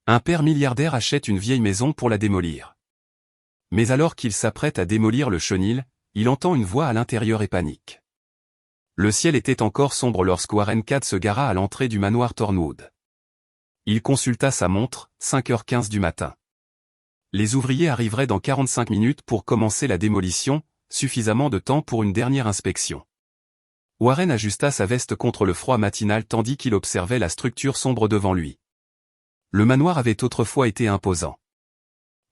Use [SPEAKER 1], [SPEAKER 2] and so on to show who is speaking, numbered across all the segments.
[SPEAKER 1] Un père milliardaire achète une vieille maison pour la démolir. Mais alors qu'il s'apprête à démolir le chenil, il entend une voix à l'intérieur et panique. Le ciel était encore sombre lorsque Warren Cade se gara à l'entrée du manoir Thornwood. Il consulta sa montre, 5h15 du matin. Les ouvriers arriveraient dans 45 minutes pour commencer la démolition, suffisamment de temps pour une dernière inspection. Warren ajusta sa veste contre le froid matinal tandis qu'il observait la structure sombre devant lui. Le manoir avait autrefois été imposant.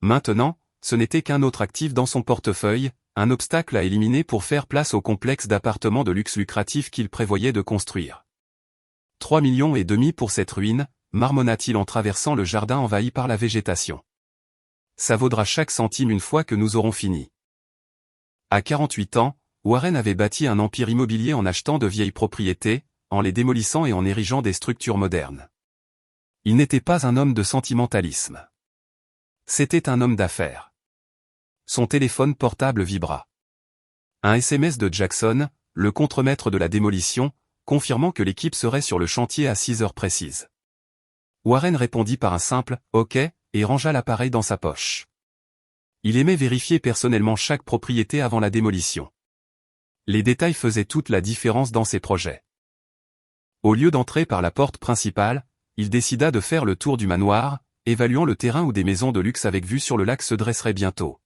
[SPEAKER 1] Maintenant, ce n'était qu'un autre actif dans son portefeuille, un obstacle à éliminer pour faire place au complexe d'appartements de luxe lucratif qu'il prévoyait de construire. 3,5 millions pour cette ruine, marmonna-t-il en traversant le jardin envahi par la végétation. Ça vaudra chaque centime une fois que nous aurons fini. À 48 ans, Warren avait bâti un empire immobilier en achetant de vieilles propriétés, en les démolissant et en érigeant des structures modernes. Il n'était pas un homme de sentimentalisme. C'était un homme d'affaires. Son téléphone portable vibra. Un SMS de Jackson, le contremaître de la démolition, confirmant que l'équipe serait sur le chantier à 6 heures précises. Warren répondit par un simple « OK » et rangea l'appareil dans sa poche. Il aimait vérifier personnellement chaque propriété avant la démolition. Les détails faisaient toute la différence dans ses projets. Au lieu d'entrer par la porte principale, il décida de faire le tour du manoir, évaluant le terrain où des maisons de luxe avec vue sur le lac se dresseraient bientôt.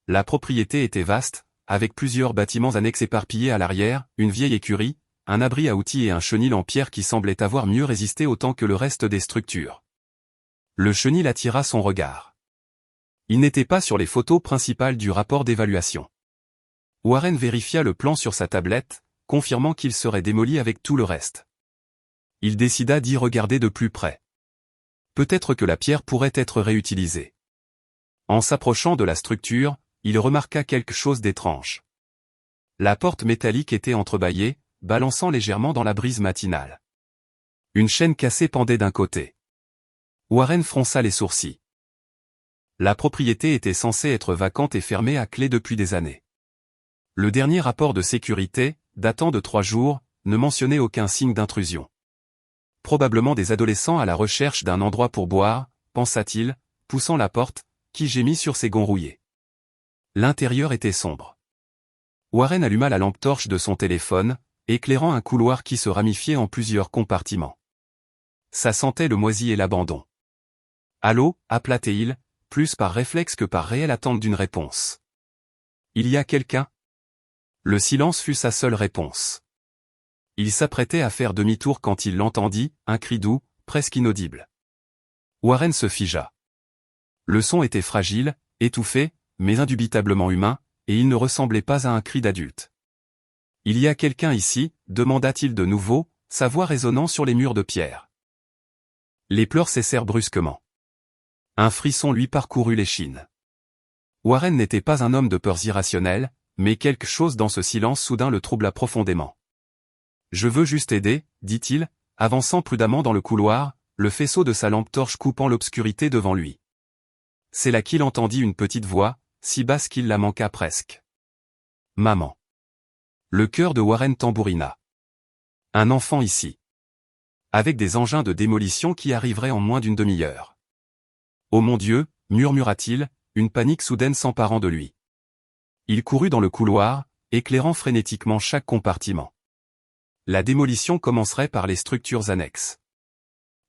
[SPEAKER 1] La propriété était vaste, avec plusieurs bâtiments annexes éparpillés à l'arrière, une vieille écurie, un abri à outils et un chenil en pierre qui semblait avoir mieux résisté autant que le reste des structures. Le chenil attira son regard. Il n'était pas sur les photos principales du rapport d'évaluation. Warren vérifia le plan sur sa tablette, confirmant qu'il serait démoli avec tout le reste. Il décida d'y regarder de plus près. Peut-être que la pierre pourrait être réutilisée. En s'approchant de la structure, il remarqua quelque chose d'étrange. La porte métallique était entrebâillée, balançant légèrement dans la brise matinale. Une chaîne cassée pendait d'un côté. Warren fronça les sourcils. La propriété était censée être vacante et fermée à clé depuis des années. Le dernier rapport de sécurité, datant de 3 jours, ne mentionnait aucun signe d'intrusion. Probablement des adolescents à la recherche d'un endroit pour boire, pensa-t-il, poussant la porte, qui gémit sur ses gonds rouillés. L'intérieur était sombre. Warren alluma la lampe torche de son téléphone, éclairant un couloir qui se ramifiait en plusieurs compartiments. Ça sentait le moisi et l'abandon. « Allô » appela-t-il, plus par réflexe que par réelle attente d'une réponse. « Il y a quelqu'un » Le silence fut sa seule réponse. Il s'apprêtait à faire demi-tour quand il l'entendit, un cri doux, presque inaudible. Warren se figea. Le son était fragile, étouffé, mais indubitablement humain, et il ne ressemblait pas à un cri d'adulte. « Il y a quelqu'un ici » demanda-t-il de nouveau, sa voix résonnant sur les murs de pierre. Les pleurs cessèrent brusquement. Un frisson lui parcourut l'échine. Warren n'était pas un homme de peurs irrationnelles, mais quelque chose dans ce silence soudain le troubla profondément. « Je veux juste aider » dit-il, avançant prudemment dans le couloir, le faisceau de sa lampe torche coupant l'obscurité devant lui. C'est là qu'il entendit une petite voix, si basse qu'il la manqua presque. « Maman !» Le cœur de Warren tambourina. « Un enfant ici. » Avec des engins de démolition qui arriveraient en moins d'une demi-heure. « Oh mon Dieu » murmura-t-il, une panique soudaine s'emparant de lui. Il courut dans le couloir, éclairant frénétiquement chaque compartiment. La démolition commencerait par les structures annexes.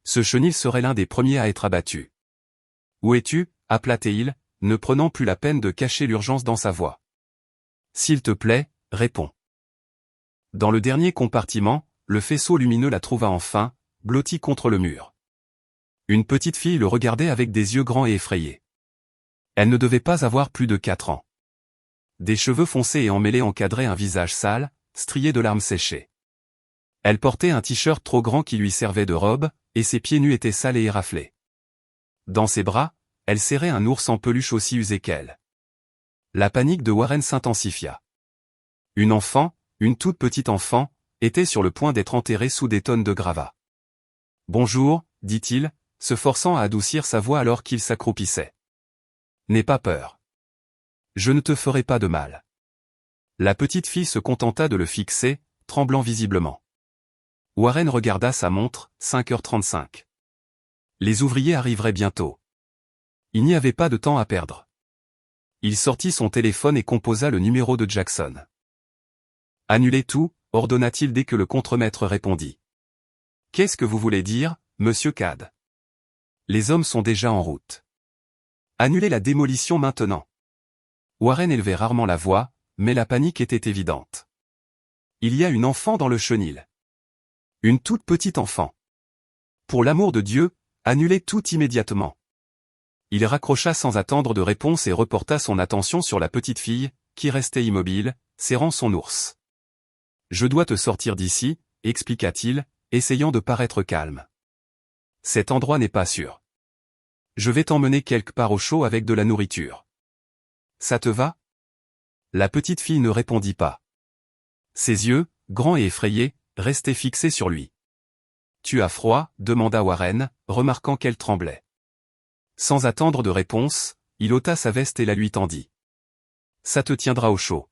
[SPEAKER 1] Ce chenil serait l'un des premiers à être abattu. « Où es-tu » appela-t-il, ne prenant plus la peine de cacher l'urgence dans sa voix. « S'il te plaît, réponds. » Dans le dernier compartiment, le faisceau lumineux la trouva enfin, blotti contre le mur. Une petite fille le regardait avec des yeux grands et effrayés. Elle ne devait pas avoir plus de 4 ans. Des cheveux foncés et emmêlés encadraient un visage sale, strié de larmes séchées. Elle portait un t-shirt trop grand qui lui servait de robe, et ses pieds nus étaient sales et éraflés. Dans ses bras, elle serrait un ours en peluche aussi usé qu'elle. La panique de Warren s'intensifia. Une enfant, une toute petite enfant, était sur le point d'être enterrée sous des tonnes de gravats. « Bonjour » dit-il, se forçant à adoucir sa voix alors qu'il s'accroupissait. « N'aie pas peur. Je ne te ferai pas de mal. » La petite fille se contenta de le fixer, tremblant visiblement. Warren regarda sa montre, 5h35. Les ouvriers arriveraient bientôt. Il n'y avait pas de temps à perdre. Il sortit son téléphone et composa le numéro de Jackson. Annulez tout, ordonna-t-il dès que le contremaître répondit. Qu'est-ce que vous voulez dire, monsieur Cad? Les hommes sont déjà en route. Annulez la démolition maintenant. Warren élevait rarement la voix, mais la panique était évidente. Il y a une enfant dans le chenil. Une toute petite enfant. Pour l'amour de Dieu, annulez tout immédiatement. Il raccrocha sans attendre de réponse et reporta son attention sur la petite fille, qui restait immobile, serrant son ours. Je dois te sortir d'ici, expliqua-t-il, essayant de paraître calme. Cet endroit n'est pas sûr. Je vais t'emmener quelque part au chaud avec de la nourriture. Ça te va? La petite fille ne répondit pas. Ses yeux, grands et effrayés, restaient fixés sur lui. Tu as froid? Demanda Warren, remarquant qu'elle tremblait. Sans attendre de réponse, il ôta sa veste et la lui tendit. Ça te tiendra au chaud.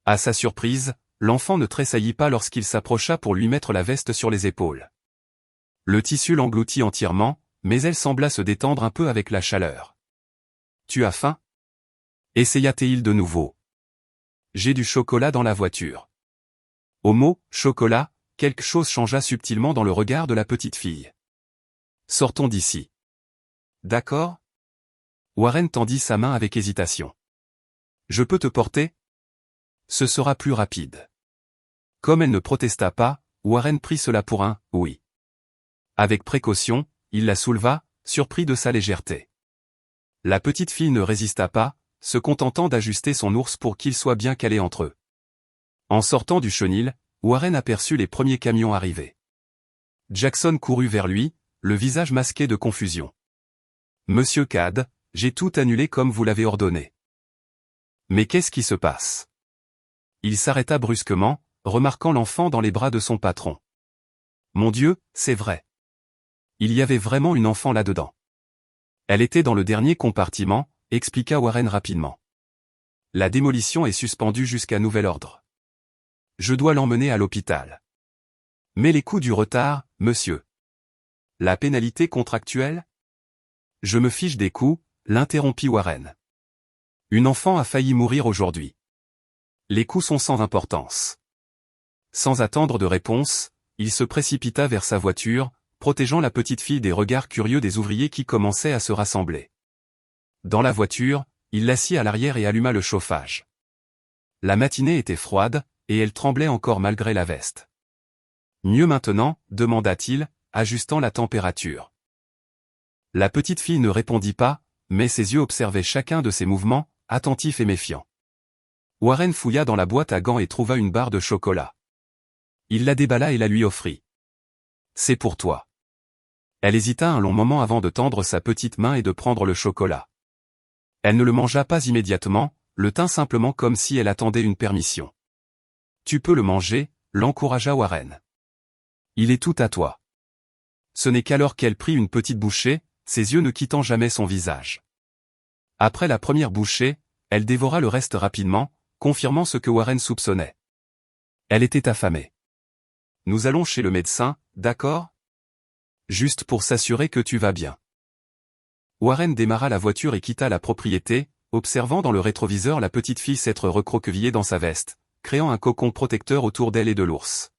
[SPEAKER 1] À sa surprise, l'enfant ne tressaillit pas lorsqu'il s'approcha pour lui mettre la veste sur les épaules. Le tissu l'engloutit entièrement, mais elle sembla se détendre un peu avec la chaleur. Tu as faim? Essaya-t-il de nouveau. J'ai du chocolat dans la voiture. Au mot « chocolat », quelque chose changea subtilement dans le regard de la petite fille. Sortons d'ici. D'accord? Warren tendit sa main avec hésitation. Je peux te porter? Ce sera plus rapide. Comme elle ne protesta pas, Warren prit cela pour un « oui ». Avec précaution, il la souleva, surpris de sa légèreté. La petite fille ne résista pas, se contentant d'ajuster son ours pour qu'il soit bien calé entre eux. En sortant du chenil, Warren aperçut les premiers camions arriver. Jackson courut vers lui, le visage masqué de confusion. « Monsieur Cad, j'ai tout annulé comme vous l'avez ordonné. » Mais qu'est-ce qui se passe? Il s'arrêta brusquement, remarquant l'enfant dans les bras de son patron. « Mon Dieu, c'est vrai. Il y avait vraiment une enfant là-dedans. Elle était dans le dernier compartiment, expliqua Warren rapidement. La démolition est suspendue jusqu'à nouvel ordre. Je dois l'emmener à l'hôpital. Mais les coûts du retard, monsieur. La pénalité contractuelle? Je me fiche des coûts, l'interrompit Warren. Une enfant a failli mourir aujourd'hui. Les coûts sont sans importance. Sans attendre de réponse, il se précipita vers sa voiture, protégeant la petite fille des regards curieux des ouvriers qui commençaient à se rassembler. Dans la voiture, il l'assit à l'arrière et alluma le chauffage. La matinée était froide, et elle tremblait encore malgré la veste. « Mieux maintenant ?» demanda-t-il, ajustant la température. La petite fille ne répondit pas, mais ses yeux observaient chacun de ses mouvements, attentifs et méfiants. Warren fouilla dans la boîte à gants et trouva une barre de chocolat. Il la déballa et la lui offrit. « C'est pour toi. » Elle hésita un long moment avant de tendre sa petite main et de prendre le chocolat. Elle ne le mangea pas immédiatement, le tint simplement comme si elle attendait une permission. « Tu peux le manger », l'encouragea Warren. « Il est tout à toi. » Ce n'est qu'alors qu'elle prit une petite bouchée, ses yeux ne quittant jamais son visage. Après la première bouchée, elle dévora le reste rapidement, confirmant ce que Warren soupçonnait. Elle était affamée. « Nous allons chez le médecin, d'accord? Juste pour s'assurer que tu vas bien. » Warren démarra la voiture et quitta la propriété, observant dans le rétroviseur la petite fille s'être recroquevillée dans sa veste, créant un cocon protecteur autour d'elle et de l'ours.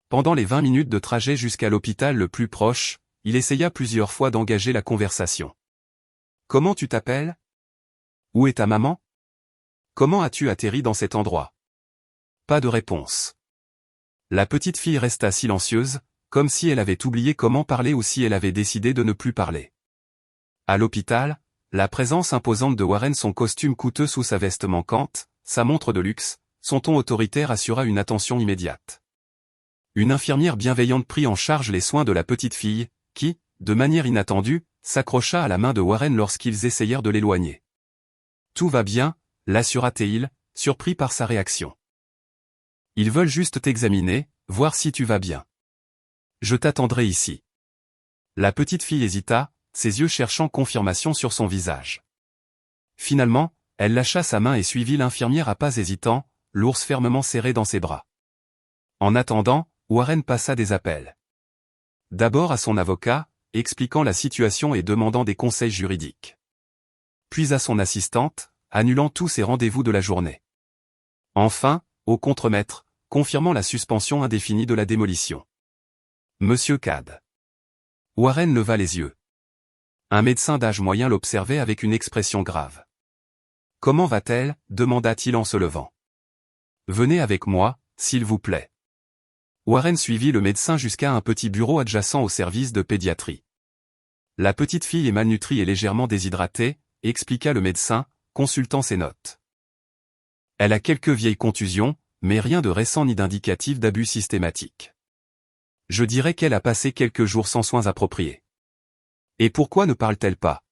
[SPEAKER 1] Pendant les 20 minutes de trajet jusqu'à l'hôpital le plus proche, il essaya plusieurs fois d'engager la conversation. « Comment tu t'appelles? Où est ta maman? Comment as-tu atterri dans cet endroit? » Pas de réponse. La petite fille resta silencieuse, comme si elle avait oublié comment parler ou si elle avait décidé de ne plus parler. À l'hôpital, la présence imposante de Warren, son costume coûteux sous sa veste manquante, sa montre de luxe, son ton autoritaire assura une attention immédiate. Une infirmière bienveillante prit en charge les soins de la petite fille, qui, de manière inattendue, s'accrocha à la main de Warren lorsqu'ils essayèrent de l'éloigner. « Tout va bien », l'assura-t-il, surpris par sa réaction. « Ils veulent juste t'examiner, voir si tu vas bien. Je t'attendrai ici. » La petite fille hésita, ses yeux cherchant confirmation sur son visage. Finalement, elle lâcha sa main et suivit l'infirmière à pas hésitants, l'ours fermement serré dans ses bras. En attendant, Warren passa des appels. D'abord à son avocat, expliquant la situation et demandant des conseils juridiques. Puis à son assistante, annulant tous ses rendez-vous de la journée. Enfin, au contremaître, confirmant la suspension indéfinie de la démolition. Monsieur Cad. Warren leva les yeux. Un médecin d'âge moyen l'observait avec une expression grave. « Comment va-t-elle » demanda-t-il en se levant. « Venez avec moi, s'il vous plaît. » Warren suivit le médecin jusqu'à un petit bureau adjacent au service de pédiatrie. « La petite fille est malnutrie et légèrement déshydratée », expliqua le médecin, consultant ses notes. « Elle a quelques vieilles contusions, mais rien de récent ni d'indicatif d'abus systématique. Je dirais qu'elle a passé quelques jours sans soins appropriés. » Et pourquoi ne parle-t-elle pas?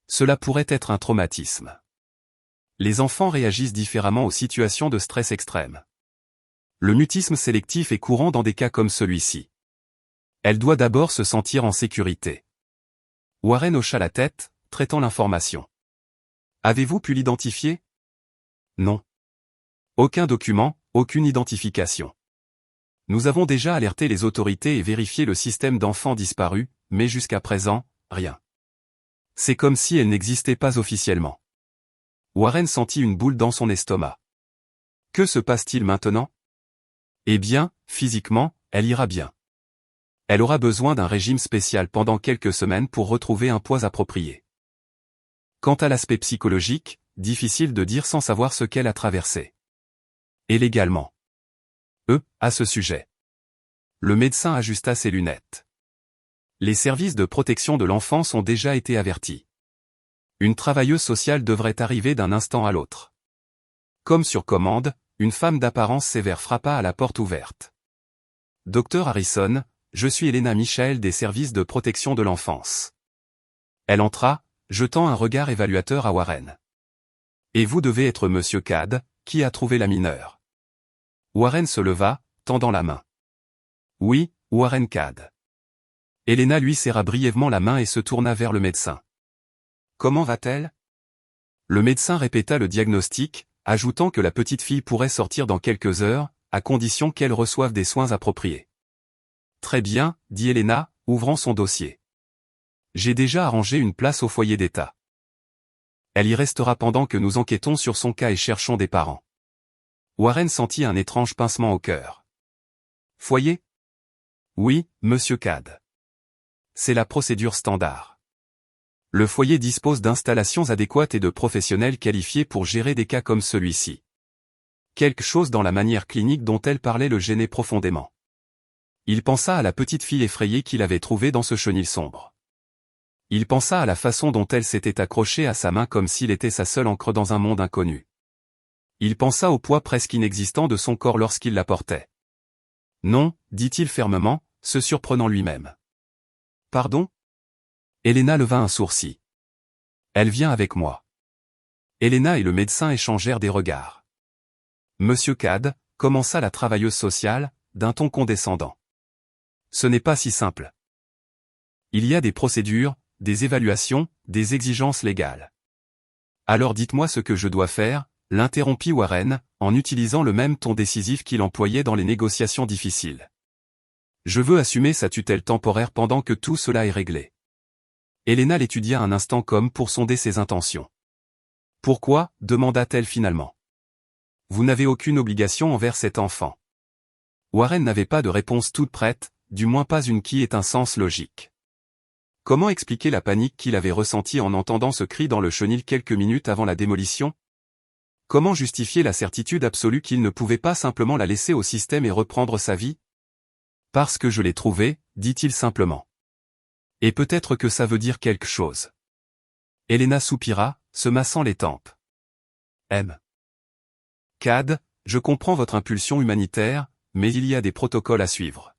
[SPEAKER 1] Cela pourrait être un traumatisme. Les enfants réagissent différemment aux situations de stress extrême. Le mutisme sélectif est courant dans des cas comme celui-ci. Elle doit d'abord se sentir en sécurité. Warren hocha la tête, traitant l'information. Avez-vous pu l'identifier? Non. Aucun document, aucune identification. Nous avons déjà alerté les autorités et vérifié le système d'enfants disparus, mais jusqu'à présent, rien. C'est comme si elle n'existait pas officiellement. Warren sentit une boule dans son estomac. Que se passe-t-il maintenant? Eh bien, physiquement, elle ira bien. Elle aura besoin d'un régime spécial pendant quelques semaines pour retrouver un poids approprié. Quant à l'aspect psychologique, difficile de dire sans savoir ce qu'elle a traversé. Et légalement. À ce sujet. Le médecin ajusta ses lunettes. Les services de protection de l'enfance ont déjà été avertis. Une travailleuse sociale devrait arriver d'un instant à l'autre. Comme sur commande, une femme d'apparence sévère frappa à la porte ouverte. « Docteur Harrison, je suis Elena Michael des services de protection de l'enfance. » Elle entra, jetant un regard évaluateur à Warren. « Et vous devez être Monsieur Cad, qui a trouvé la mineure. » Warren se leva, tendant la main. « Oui, Warren Cad. » Elena lui serra brièvement la main et se tourna vers le médecin. « Comment va-t-elle » Le médecin répéta le diagnostic, ajoutant que la petite fille pourrait sortir dans quelques heures, à condition qu'elle reçoive des soins appropriés. « Très bien, » dit Elena, ouvrant son dossier. « J'ai déjà arrangé une place au foyer d'État. Elle y restera pendant que nous enquêtons sur son cas et cherchons des parents. » Warren sentit un étrange pincement au cœur. « Foyer ? Oui, Monsieur Cad. C'est la procédure standard. Le foyer dispose d'installations adéquates et de professionnels qualifiés pour gérer des cas comme celui-ci. Quelque chose dans la manière clinique dont elle parlait le gênait profondément. Il pensa à la petite fille effrayée qu'il avait trouvée dans ce chenil sombre. Il pensa à la façon dont elle s'était accrochée à sa main comme s'il était sa seule ancre dans un monde inconnu. Il pensa au poids presque inexistant de son corps lorsqu'il la portait. « Non, » dit-il fermement, se surprenant lui-même. « Pardon ?» Elena leva un sourcil. « Elle vient avec moi. » Elena et le médecin échangèrent des regards. « Monsieur Cad » commença la travailleuse sociale, d'un ton condescendant. « Ce n'est pas si simple. Il y a des procédures, des évaluations, des exigences légales. » « Alors dites-moi ce que je dois faire » l'interrompit Warren, en utilisant le même ton décisif qu'il employait dans les négociations difficiles. « Je veux assumer sa tutelle temporaire pendant que tout cela est réglé. » Elena l'étudia un instant comme pour sonder ses intentions. « Pourquoi » demanda-t-elle finalement. « Vous n'avez aucune obligation envers cet enfant. » Warren n'avait pas de réponse toute prête, du moins pas une qui ait un sens logique. Comment expliquer la panique qu'il avait ressentie en entendant ce cri dans le chenil quelques minutes avant la démolition? Comment justifier la certitude absolue qu'il ne pouvait pas simplement la laisser au système et reprendre sa vie? « Parce que je l'ai trouvée » dit-il simplement. « Et peut-être que ça veut dire quelque chose. » Elena soupira, se massant les tempes. « M. Cad, je comprends votre impulsion humanitaire, mais il y a des protocoles à suivre.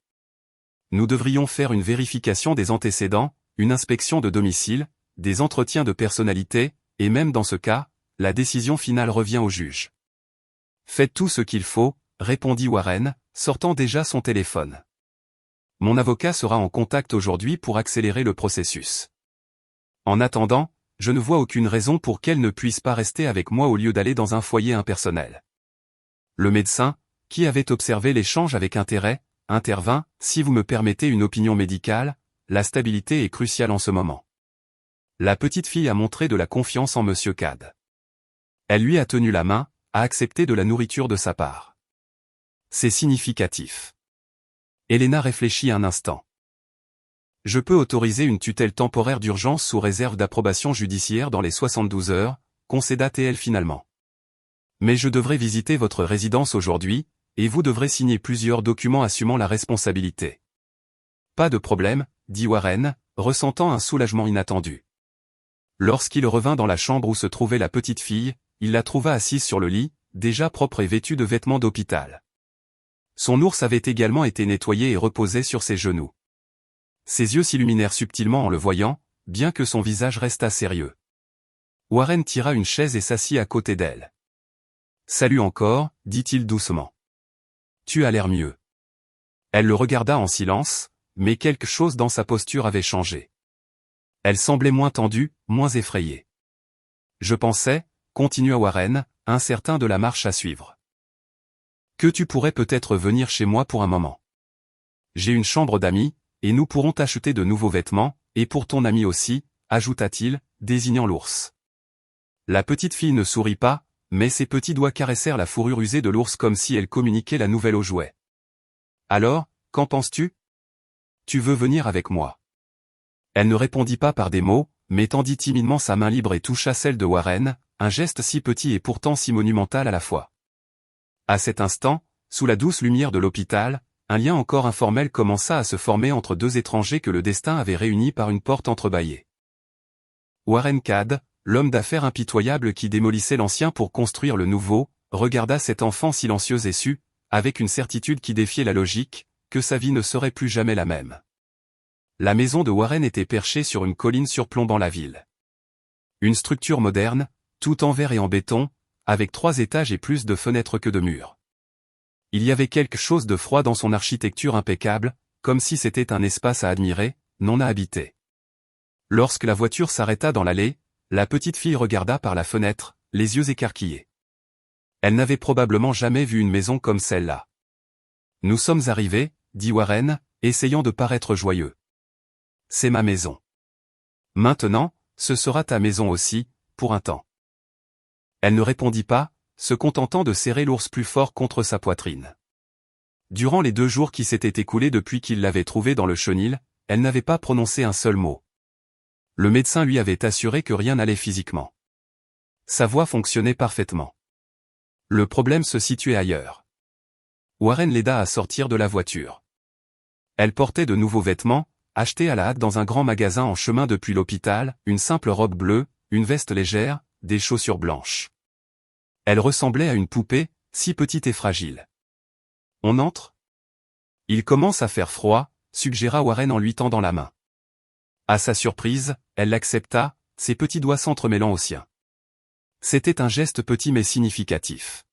[SPEAKER 1] Nous devrions faire une vérification des antécédents, une inspection de domicile, des entretiens de personnalité, et même dans ce cas, la décision finale revient au juge. »« Faites tout ce qu'il faut, » répondit Warren, sortant déjà son téléphone. « Mon avocat sera en contact aujourd'hui pour accélérer le processus. En attendant, je ne vois aucune raison pour qu'elle ne puisse pas rester avec moi au lieu d'aller dans un foyer impersonnel. » Le médecin, qui avait observé l'échange avec intérêt, intervint, « Si vous me permettez une opinion médicale, la stabilité est cruciale en ce moment. La petite fille a montré de la confiance en Monsieur Cad. Elle lui a tenu la main, a accepté de la nourriture de sa part. C'est significatif. Elena réfléchit un instant. Je peux autoriser une tutelle temporaire d'urgence sous réserve d'approbation judiciaire dans les 72 heures, concéda TL finalement. Mais je devrais visiter votre résidence aujourd'hui, et vous devrez signer plusieurs documents assumant la responsabilité. Pas de problème, dit Warren, ressentant un soulagement inattendu. Lorsqu'il revint dans la chambre où se trouvait la petite fille, il la trouva assise sur le lit, déjà propre et vêtue de vêtements d'hôpital. Son ours avait également été nettoyé et reposait sur ses genoux. Ses yeux s'illuminèrent subtilement en le voyant, bien que son visage restât sérieux. Warren tira une chaise et s'assit à côté d'elle. « Salut encore, dit-il doucement. Tu as l'air mieux. » Elle le regarda en silence, mais quelque chose dans sa posture avait changé. Elle semblait moins tendue, moins effrayée. « Je pensais, » continua Warren, incertain de la marche à suivre, « que tu pourrais peut-être venir chez moi pour un moment. J'ai une chambre d'amis, et nous pourrons t'acheter de nouveaux vêtements, et pour ton ami aussi, ajouta-t-il, désignant l'ours. La petite fille ne sourit pas, mais ses petits doigts caressèrent la fourrure usée de l'ours comme si elle communiquait la nouvelle au jouet. « Alors, qu'en penses-tu ? Tu veux venir avec moi ?» Elle ne répondit pas par des mots, mais tendit timidement sa main libre et toucha celle de Warren, un geste si petit et pourtant si monumental à la fois. À cet instant, sous la douce lumière de l'hôpital, un lien encore informel commença à se former entre deux étrangers que le destin avait réunis par une porte entrebâillée. Warren Cad, l'homme d'affaires impitoyable qui démolissait l'ancien pour construire le nouveau, regarda cet enfant silencieux et sut, avec une certitude qui défiait la logique, que sa vie ne serait plus jamais la même. La maison de Warren était perchée sur une colline surplombant la ville. Une structure moderne, tout en verre et en béton, avec 3 étages et plus de fenêtres que de murs. Il y avait quelque chose de froid dans son architecture impeccable, comme si c'était un espace à admirer, non à habiter. Lorsque la voiture s'arrêta dans l'allée, la petite fille regarda par la fenêtre, les yeux écarquillés. Elle n'avait probablement jamais vu une maison comme celle-là. « Nous sommes arrivés, » dit Warren, essayant de paraître joyeux. « C'est ma maison. Maintenant, ce sera ta maison aussi, pour un temps. » Elle ne répondit pas, se contentant de serrer l'ours plus fort contre sa poitrine. Durant les 2 jours qui s'étaient écoulés depuis qu'il l'avait trouvée dans le chenil, elle n'avait pas prononcé un seul mot. Le médecin lui avait assuré que rien n'allait physiquement. Sa voix fonctionnait parfaitement. Le problème se situait ailleurs. Warren l'aida à sortir de la voiture. Elle portait de nouveaux vêtements, achetés à la hâte dans un grand magasin en chemin depuis l'hôpital, une simple robe bleue, une veste légère, des chaussures blanches. Elle ressemblait à une poupée, si petite et fragile. « On entre ? Il commence à faire froid, » suggéra Warren en lui tendant la main. À sa surprise, elle l'accepta, ses petits doigts s'entremêlant aux siens. C'était un geste petit mais significatif.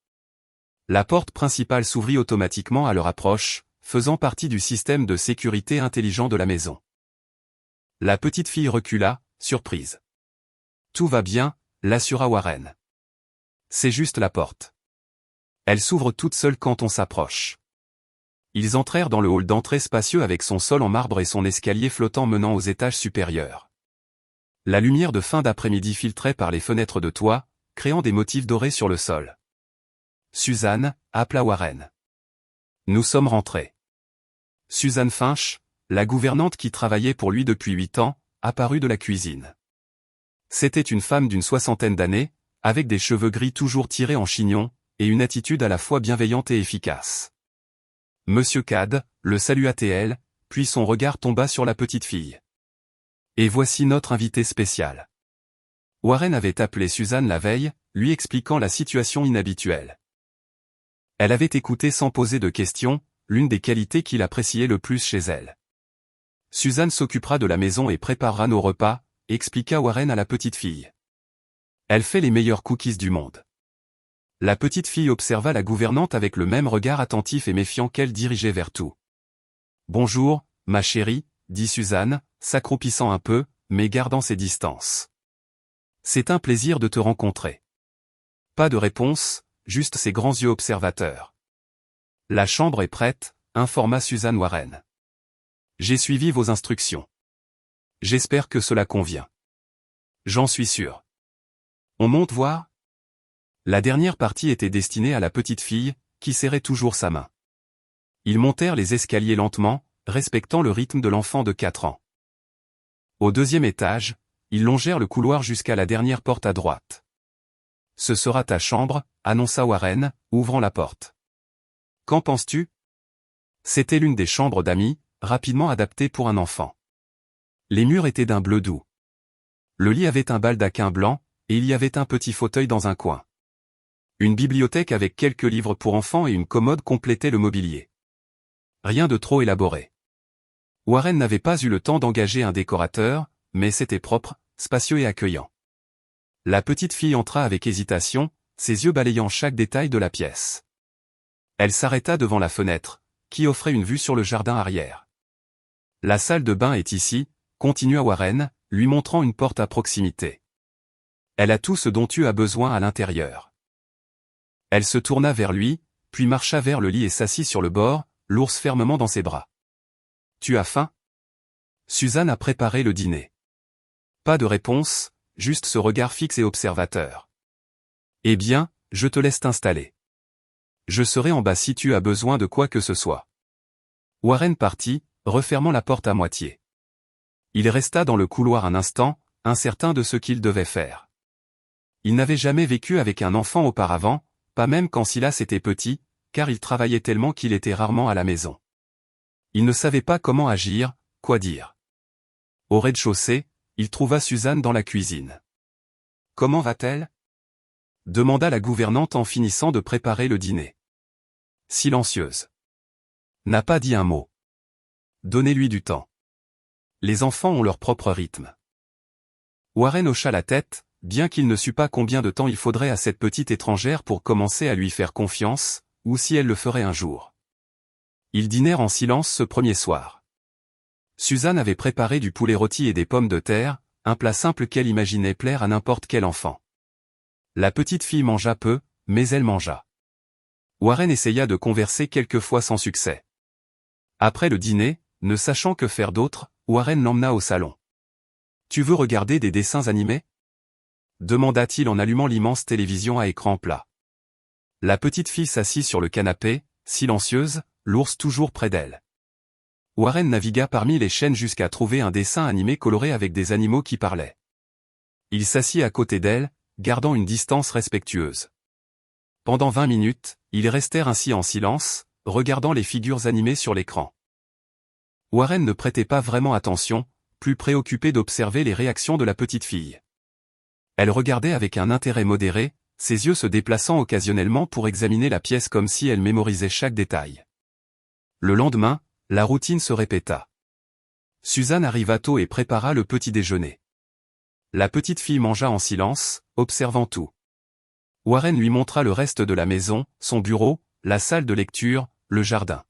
[SPEAKER 1] La porte principale s'ouvrit automatiquement à leur approche, faisant partie du système de sécurité intelligent de la maison. La petite fille recula, surprise. « Tout va bien », l'assura Warren. « C'est juste la porte. Elle s'ouvre toute seule quand on s'approche. » Ils entrèrent dans le hall d'entrée spacieux avec son sol en marbre et son escalier flottant menant aux étages supérieurs. La lumière de fin d'après-midi filtrait par les fenêtres de toit, créant des motifs dorés sur le sol. « Suzanne », appela Warren. « Nous sommes rentrés. » Suzanne Finch, la gouvernante qui travaillait pour lui depuis 8 ans, apparut de la cuisine. C'était une femme d'une 60aine d'années, avec des cheveux gris toujours tirés en chignon, et une attitude à la fois bienveillante et efficace. Monsieur Cad le salua-t-elle, puis son regard tomba sur la petite fille. « Et voici notre invité spécial. » Warren avait appelé Suzanne la veille, lui expliquant la situation inhabituelle. Elle avait écouté sans poser de questions, l'une des qualités qu'il appréciait le plus chez elle. « Suzanne s'occupera de la maison et préparera nos repas », expliqua Warren à la petite fille. « Elle fait les meilleurs cookies du monde. » La petite fille observa la gouvernante avec le même regard attentif et méfiant qu'elle dirigeait vers tout. « Bonjour, ma chérie, » dit Suzanne, s'accroupissant un peu, mais gardant ses distances. « C'est un plaisir de te rencontrer. » Pas de réponse, juste ses grands yeux observateurs. « La chambre est prête », informa Suzanne Warren. « J'ai suivi vos instructions. J'espère que cela convient. J'en suis sûr. On monte voir? La dernière partie était destinée à la petite fille, qui serrait toujours sa main. Ils montèrent les escaliers lentement, respectant le rythme de l'enfant de 4 ans. Au 2e étage, ils longèrent le couloir jusqu'à la dernière porte à droite. Ce sera ta chambre, annonça Warren, ouvrant la porte. Qu'en penses-tu? C'était l'une des chambres d'amis, rapidement adaptée pour un enfant. Les murs étaient d'un bleu doux. Le lit avait un baldaquin blanc, et il y avait un petit fauteuil dans un coin. Une bibliothèque avec quelques livres pour enfants et une commode complétaient le mobilier. Rien de trop élaboré. Warren n'avait pas eu le temps d'engager un décorateur, mais c'était propre, spacieux et accueillant. La petite fille entra avec hésitation, ses yeux balayant chaque détail de la pièce. Elle s'arrêta devant la fenêtre, qui offrait une vue sur le jardin arrière. La salle de bain est ici, continua Warren, lui montrant une porte à proximité. Elle a tout ce dont tu as besoin à l'intérieur. Elle se tourna vers lui, puis marcha vers le lit et s'assit sur le bord, l'ours fermement dans ses bras. Tu as faim? Suzanne a préparé le dîner. Pas de réponse, juste ce regard fixe et observateur. Eh bien, je te laisse t'installer. Je serai en bas si tu as besoin de quoi que ce soit. Warren partit, refermant la porte à moitié. Il resta dans le couloir un instant, incertain de ce qu'il devait faire. Il n'avait jamais vécu avec un enfant auparavant, pas même quand Silas était petit, car il travaillait tellement qu'il était rarement à la maison. Il ne savait pas comment agir, quoi dire. Au rez-de-chaussée, il trouva Suzanne dans la cuisine. « Comment va-t-elle » demanda la gouvernante en finissant de préparer le dîner. Silencieuse. N'a pas dit un mot. Donnez-lui du temps. Les enfants ont leur propre rythme. Warren hocha la tête, bien qu'il ne sût pas combien de temps il faudrait à cette petite étrangère pour commencer à lui faire confiance, ou si elle le ferait un jour. Ils dînèrent en silence ce premier soir. Suzanne avait préparé du poulet rôti et des pommes de terre, un plat simple qu'elle imaginait plaire à n'importe quel enfant. La petite fille mangea peu, mais elle mangea. Warren essaya de converser quelques fois sans succès. Après le dîner, ne sachant que faire d'autre, Warren l'emmena au salon. « Tu veux regarder des dessins animés » demanda-t-il en allumant l'immense télévision à écran plat. La petite fille s'assit sur le canapé, silencieuse, l'ours toujours près d'elle. Warren navigua parmi les chaînes jusqu'à trouver un dessin animé coloré avec des animaux qui parlaient. Il s'assit à côté d'elle, gardant une distance respectueuse. Pendant 20 minutes, ils restèrent ainsi en silence, regardant les figures animées sur l'écran. Warren ne prêtait pas vraiment attention, plus préoccupé d'observer les réactions de la petite fille. Elle regardait avec un intérêt modéré, ses yeux se déplaçant occasionnellement pour examiner la pièce comme si elle mémorisait chaque détail. Le lendemain, la routine se répéta. Suzanne arriva tôt et prépara le petit déjeuner. La petite fille mangea en silence, observant tout. Warren lui montra le reste de la maison, son bureau, la salle de lecture, le jardin.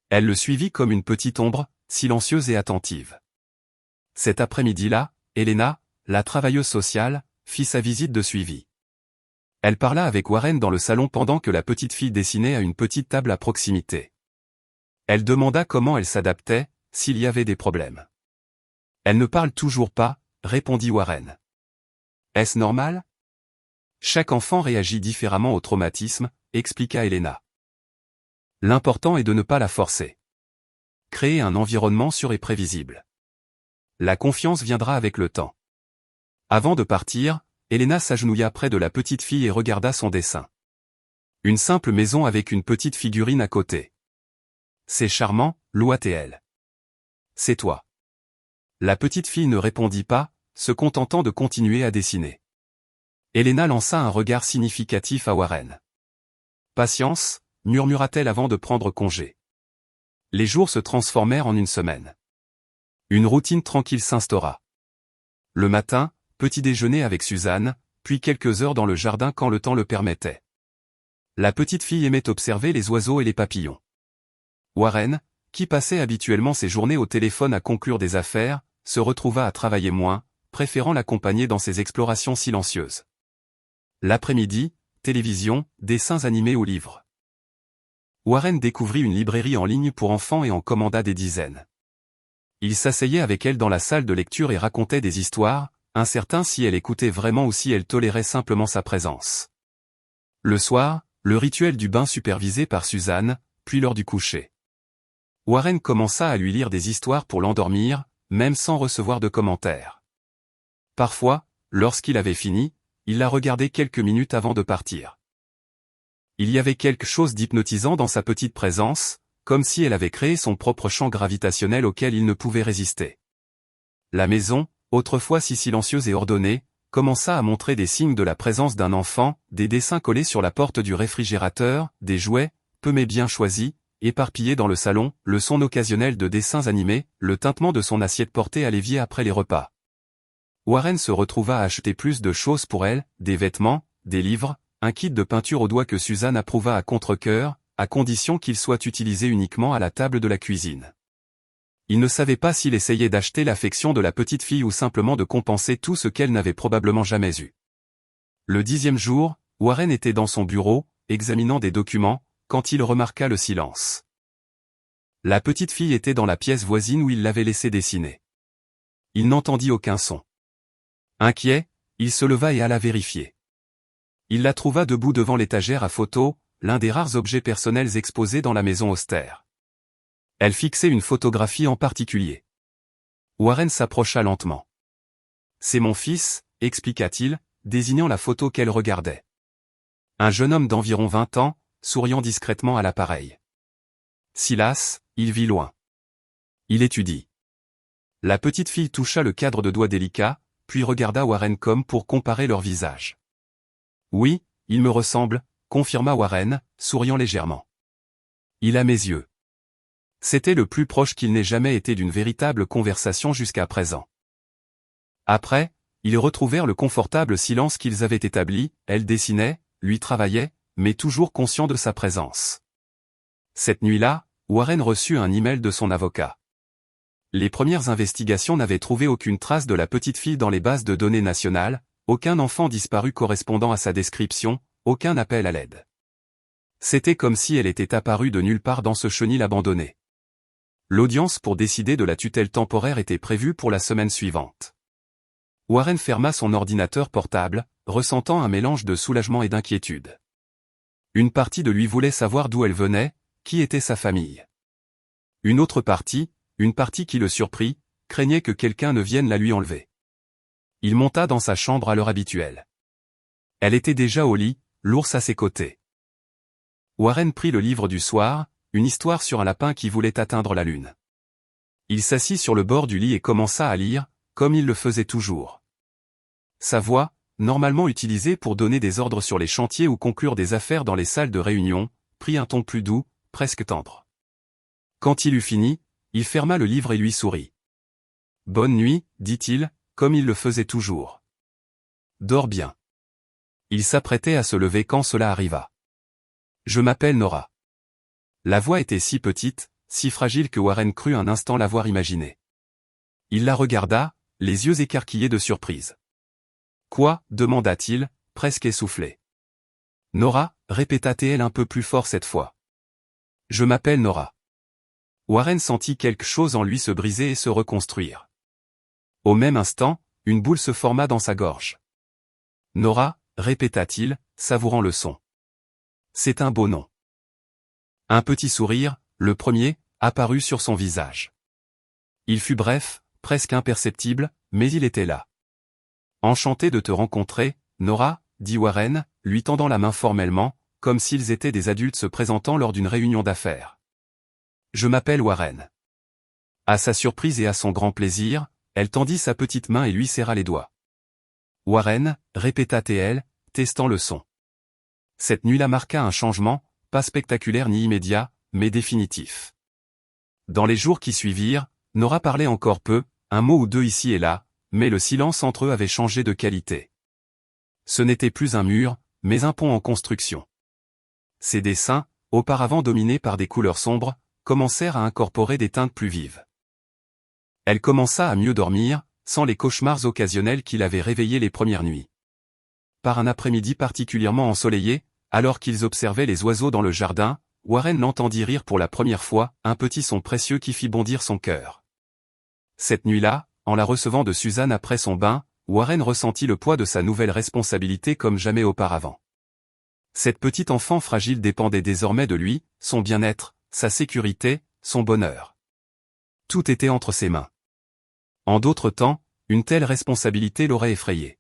[SPEAKER 1] Elle le suivit comme une petite ombre, silencieuse et attentive. Cet après-midi-là, Elena, la travailleuse sociale, fit sa visite de suivi. Elle parla avec Warren dans le salon pendant que la petite fille dessinait à une petite table à proximité. Elle demanda comment elle s'adaptait, s'il y avait des problèmes. « Elle ne parle toujours pas », répondit Warren. « Est-ce normal ?» Chaque enfant réagit différemment au traumatisme, expliqua Elena. L'important est de ne pas la forcer. Créer un environnement sûr et prévisible. La confiance viendra avec le temps. Avant de partir, Elena s'agenouilla près de la petite fille et regarda son dessin. Une simple maison avec une petite figurine à côté. C'est charmant, loua-t-elle. C'est toi. La petite fille ne répondit pas, se contentant de continuer à dessiner. Elena lança un regard significatif à Warren. Patience, murmura-t-elle avant de prendre congé. Les jours se transformèrent en une semaine. Une routine tranquille s'instaura. Le matin, petit déjeuner avec Suzanne, puis quelques heures dans le jardin quand le temps le permettait. La petite fille aimait observer les oiseaux et les papillons. Warren, qui passait habituellement ses journées au téléphone à conclure des affaires, se retrouva à travailler moins, préférant l'accompagner dans ses explorations silencieuses. L'après-midi, télévision, dessins animés ou livres. Warren découvrit une librairie en ligne pour enfants et en commanda des dizaines. Il s'asseyait avec elle dans la salle de lecture et racontait des histoires, incertain si elle écoutait vraiment ou si elle tolérait simplement sa présence. Le soir, le rituel du bain supervisé par Suzanne, puis l'heure du coucher. Warren commença à lui lire des histoires pour l'endormir, même sans recevoir de commentaires. Parfois, lorsqu'il avait fini, il la regardait quelques minutes avant de partir. Il y avait quelque chose d'hypnotisant dans sa petite présence, comme si elle avait créé son propre champ gravitationnel auquel il ne pouvait résister. La maison, autrefois si silencieuse et ordonnée, commença à montrer des signes de la présence d'un enfant, des dessins collés sur la porte du réfrigérateur, des jouets, peu mais bien choisis, éparpillés dans le salon, le son occasionnel de dessins animés, le tintement de son assiette portée à l'évier après les repas. Warren se retrouva à acheter plus de choses pour elle, des vêtements, des livres, un kit de peinture au doigt que Suzanne approuva à contre-cœur, à condition qu'il soit utilisé uniquement à la table de la cuisine. Il ne savait pas s'il essayait d'acheter l'affection de la petite fille ou simplement de compenser tout ce qu'elle n'avait probablement jamais eu. Le 10e jour, Warren était dans son bureau, examinant des documents, quand il remarqua le silence. La petite fille était dans la pièce voisine où il l'avait laissée dessiner. Il n'entendit aucun son. Inquiet, il se leva et alla vérifier. Il la trouva debout devant l'étagère à photos, l'un des rares objets personnels exposés dans la maison austère. Elle fixait une photographie en particulier. Warren s'approcha lentement. « C'est mon fils », expliqua-t-il, désignant la photo qu'elle regardait. Un jeune homme d'environ 20 ans, souriant discrètement à l'appareil. Silas, il vit loin. Il étudie. La petite fille toucha le cadre de doigts délicat, puis regarda Warren comme pour comparer leurs visages. « Oui, il me ressemble », confirma Warren, souriant légèrement. « Il a mes yeux. » C'était le plus proche qu'il n'ait jamais été d'une véritable conversation jusqu'à présent. Après, ils retrouvèrent le confortable silence qu'ils avaient établi, elle dessinait, lui travaillait, mais toujours conscient de sa présence. Cette nuit-là, Warren reçut un email de son avocat. Les premières investigations n'avaient trouvé aucune trace de la petite fille dans les bases de données nationales, aucun enfant disparu correspondant à sa description, aucun appel à l'aide. C'était comme si elle était apparue de nulle part dans ce chenil abandonné. L'audience pour décider de la tutelle temporaire était prévue pour la semaine suivante. Warren ferma son ordinateur portable, ressentant un mélange de soulagement et d'inquiétude. Une partie de lui voulait savoir d'où elle venait, qui était sa famille. Une autre partie, une partie qui le surprit, craignait que quelqu'un ne vienne la lui enlever. Il monta dans sa chambre à l'heure habituelle. Elle était déjà au lit, l'ours à ses côtés. Warren prit le livre du soir, une histoire sur un lapin qui voulait atteindre la lune. Il s'assit sur le bord du lit et commença à lire, comme il le faisait toujours. Sa voix, normalement utilisée pour donner des ordres sur les chantiers ou conclure des affaires dans les salles de réunion, prit un ton plus doux, presque tendre. Quand il eut fini, il ferma le livre et lui sourit. « Bonne nuit, dit-il, comme il le faisait toujours. Dors bien. » Il s'apprêtait à se lever quand cela arriva. « Je m'appelle Nora. » La voix était si petite, si fragile que Warren crut un instant l'avoir imaginée. Il la regarda, les yeux écarquillés de surprise. « Quoi » demanda-t-il, presque essoufflé. « Nora » répéta-t-elle un peu plus fort cette fois. « Je m'appelle Nora. » Warren sentit quelque chose en lui se briser et se reconstruire. Au même instant, une boule se forma dans sa gorge. « Nora » répéta-t-il, savourant le son. « C'est un beau nom. » Un petit sourire, le premier, apparut sur son visage. Il fut bref, presque imperceptible, mais il était là. « Enchanté de te rencontrer, Nora » dit Warren, lui tendant la main formellement, comme s'ils étaient des adultes se présentant lors d'une réunion d'affaires. « Je m'appelle Warren. » À sa surprise et à son grand plaisir, elle tendit sa petite main et lui serra les doigts. « Warren » répéta-t-elle, testant le son. Cette nuit-là marqua un changement, pas spectaculaire ni immédiat, mais définitif. Dans les jours qui suivirent, Nora parlait encore peu, un mot ou deux ici et là, mais le silence entre eux avait changé de qualité. Ce n'était plus un mur, mais un pont en construction. Ses dessins, auparavant dominés par des couleurs sombres, commencèrent à incorporer des teintes plus vives. Elle commença à mieux dormir, sans les cauchemars occasionnels qui l'avaient réveillée les premières nuits. Par un après-midi particulièrement ensoleillé, alors qu'ils observaient les oiseaux dans le jardin, Warren l'entendit rire pour la première fois, un petit son précieux qui fit bondir son cœur. Cette nuit-là, en la recevant de Suzanne après son bain, Warren ressentit le poids de sa nouvelle responsabilité comme jamais auparavant. Cette petite enfant fragile dépendait désormais de lui, son bien-être, sa sécurité, son bonheur. Tout était entre ses mains. En d'autres temps, une telle responsabilité l'aurait effrayé.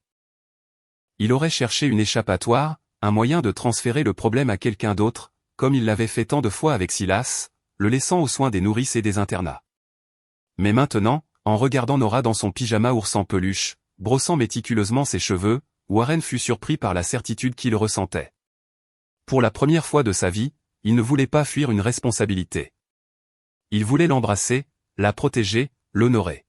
[SPEAKER 1] Il aurait cherché une échappatoire, un moyen de transférer le problème à quelqu'un d'autre, comme il l'avait fait tant de fois avec Silas, le laissant aux soins des nourrices et des internats. Mais maintenant, en regardant Nora dans son pyjama ours en peluche, brossant méticuleusement ses cheveux, Warren fut surpris par la certitude qu'il ressentait. Pour la première fois de sa vie, il ne voulait pas fuir une responsabilité. Il voulait l'embrasser, la protéger, l'honorer.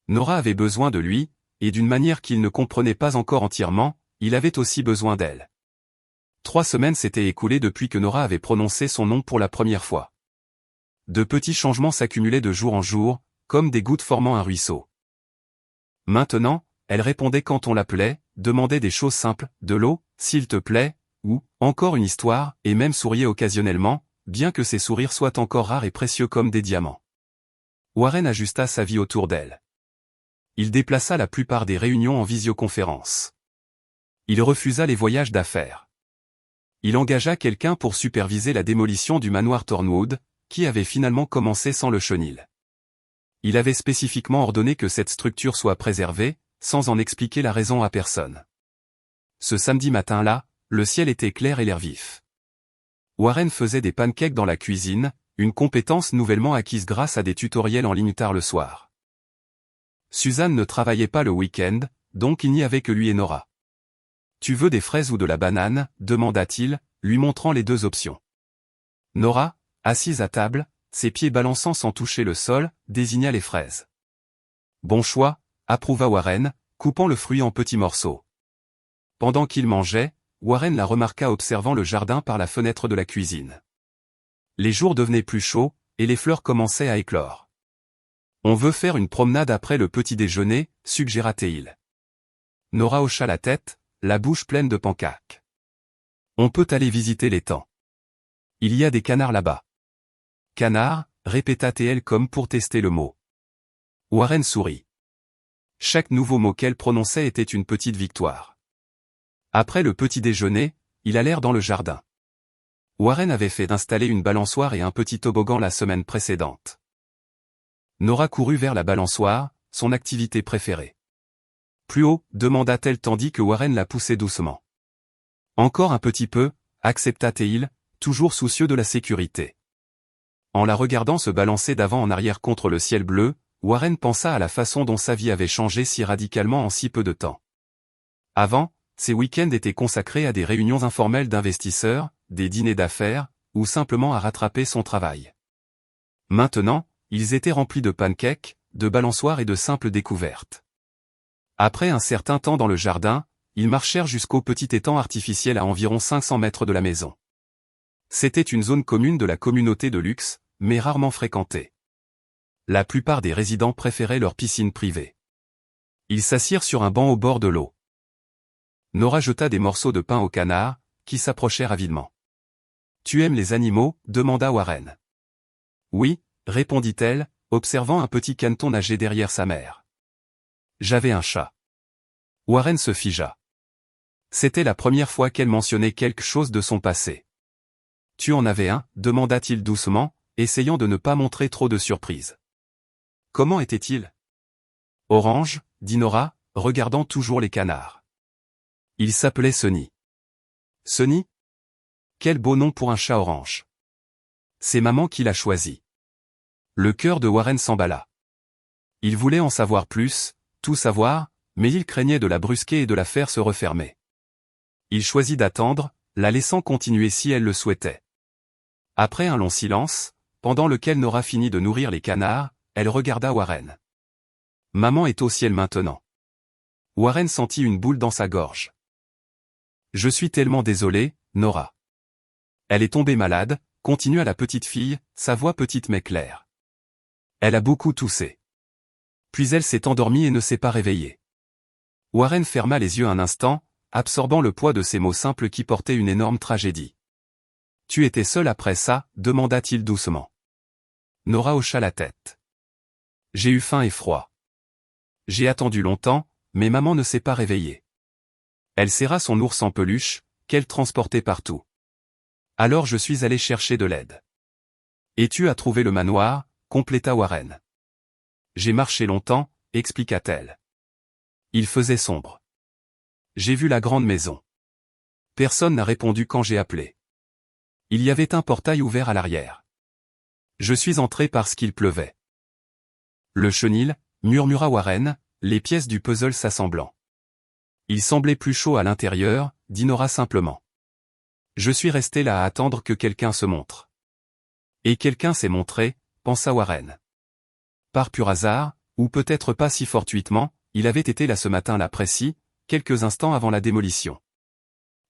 [SPEAKER 1] Nora avait besoin de lui, et d'une manière qu'il ne comprenait pas encore entièrement, il avait aussi besoin d'elle. 3 semaines s'étaient écoulées depuis que Nora avait prononcé son nom pour la première fois. De petits changements s'accumulaient de jour en jour, comme des gouttes formant un ruisseau. Maintenant, elle répondait quand on l'appelait, demandait des choses simples, de l'eau, s'il te plaît, ou, encore une histoire, et même souriait occasionnellement, bien que ses sourires soient encore rares et précieux comme des diamants. Warren ajusta sa vie autour d'elle. Il déplaça la plupart des réunions en visioconférence. Il refusa les voyages d'affaires. Il engagea quelqu'un pour superviser la démolition du manoir Thornwood, qui avait finalement commencé sans le chenil. Il avait spécifiquement ordonné que cette structure soit préservée, sans en expliquer la raison à personne. Ce samedi matin-là, le ciel était clair et l'air vif. Warren faisait des pancakes dans la cuisine, une compétence nouvellement acquise grâce à des tutoriels en ligne tard le soir. Suzanne ne travaillait pas le week-end, donc il n'y avait que lui et Nora. « Tu veux des fraises ou de la banane ?» demanda-t-il, lui montrant les 2 options. Nora, assise à table, ses pieds balançant sans toucher le sol, désigna les fraises. « Bon choix », approuva Warren, coupant le fruit en petits morceaux. Pendant qu'il mangeait, Warren la remarqua observant le jardin par la fenêtre de la cuisine. Les jours devenaient plus chauds, et les fleurs commençaient à éclore. « On veut faire une promenade après le petit déjeuner, suggéra-t-il. Nora hocha la tête, la bouche pleine de pancakes. « On peut aller visiter l'étang. Il y a des canards là-bas. » « Canards » répéta-t-elle comme pour tester le mot. Warren sourit. Chaque nouveau mot qu'elle prononçait était une petite victoire. Après le petit déjeuner, ils allèrent dans le jardin. Warren avait fait installer une balançoire et un petit toboggan la semaine précédente. Nora courut vers la balançoire, son activité préférée. Plus haut, demanda-t-elle tandis que Warren la poussait doucement. Encore un petit peu, accepta-t-il, toujours soucieux de la sécurité. En la regardant se balancer d'avant en arrière contre le ciel bleu, Warren pensa à la façon dont sa vie avait changé si radicalement en si peu de temps. Avant, ses week-ends étaient consacrés à des réunions informelles d'investisseurs, des dîners d'affaires, ou simplement à rattraper son travail. Maintenant, ils étaient remplis de pancakes, de balançoires et de simples découvertes. Après un certain temps dans le jardin, ils marchèrent jusqu'au petit étang artificiel à environ 500 mètres de la maison. C'était une zone commune de la communauté de luxe, mais rarement fréquentée. La plupart des résidents préféraient leur piscine privée. Ils s'assirent sur un banc au bord de l'eau. Nora jeta des morceaux de pain aux canards, qui s'approchèrent avidement. « Tu aimes les animaux ?» demanda Warren. « Oui », répondit-elle, observant un petit caneton nager derrière sa mère. « J'avais un chat. » Warren se figea. C'était la première fois qu'elle mentionnait quelque chose de son passé. « Tu en avais un ?» demanda-t-il doucement, essayant de ne pas montrer trop de surprise. « Comment était-il ?»« Orange » dit Nora, regardant toujours les canards. « Il s'appelait Sonny. »« Sonny ? Quel beau nom pour un chat orange. C'est maman qui l'a choisi. » Le cœur de Warren s'emballa. Il voulait en savoir plus, tout savoir, mais il craignait de la brusquer et de la faire se refermer. Il choisit d'attendre, la laissant continuer si elle le souhaitait. Après un long silence, pendant lequel Nora finit de nourrir les canards, elle regarda Warren. « Maman est au ciel maintenant. » Warren sentit une boule dans sa gorge. « Je suis tellement désolé, Nora. » Elle est tombée malade, continua la petite fille, sa voix petite mais claire. Elle a beaucoup toussé. Puis elle s'est endormie et ne s'est pas réveillée. Warren ferma les yeux un instant, absorbant le poids de ces mots simples qui portaient une énorme tragédie. « Tu étais seule après ça ?» demanda-t-il doucement. Nora hocha la tête. « J'ai eu faim et froid. J'ai attendu longtemps, mais maman ne s'est pas réveillée. Elle serra son ours en peluche, qu'elle transportait partout. Alors je suis allé chercher de l'aide. Et tu as trouvé le manoir, compléta Warren. J'ai marché longtemps, expliqua-t-elle. Il faisait sombre. J'ai vu la grande maison. Personne n'a répondu quand j'ai appelé. Il y avait un portail ouvert à l'arrière. Je suis entré parce qu'il pleuvait. Le chenil, murmura Warren, les pièces du puzzle s'assemblant. Il semblait plus chaud à l'intérieur, dit Nora simplement. Je suis resté là à attendre que quelqu'un se montre. Et quelqu'un s'est montré, pensa Warren. Par pur hasard, ou peut-être pas si fortuitement, il avait été là ce matin-là précis, quelques instants avant la démolition.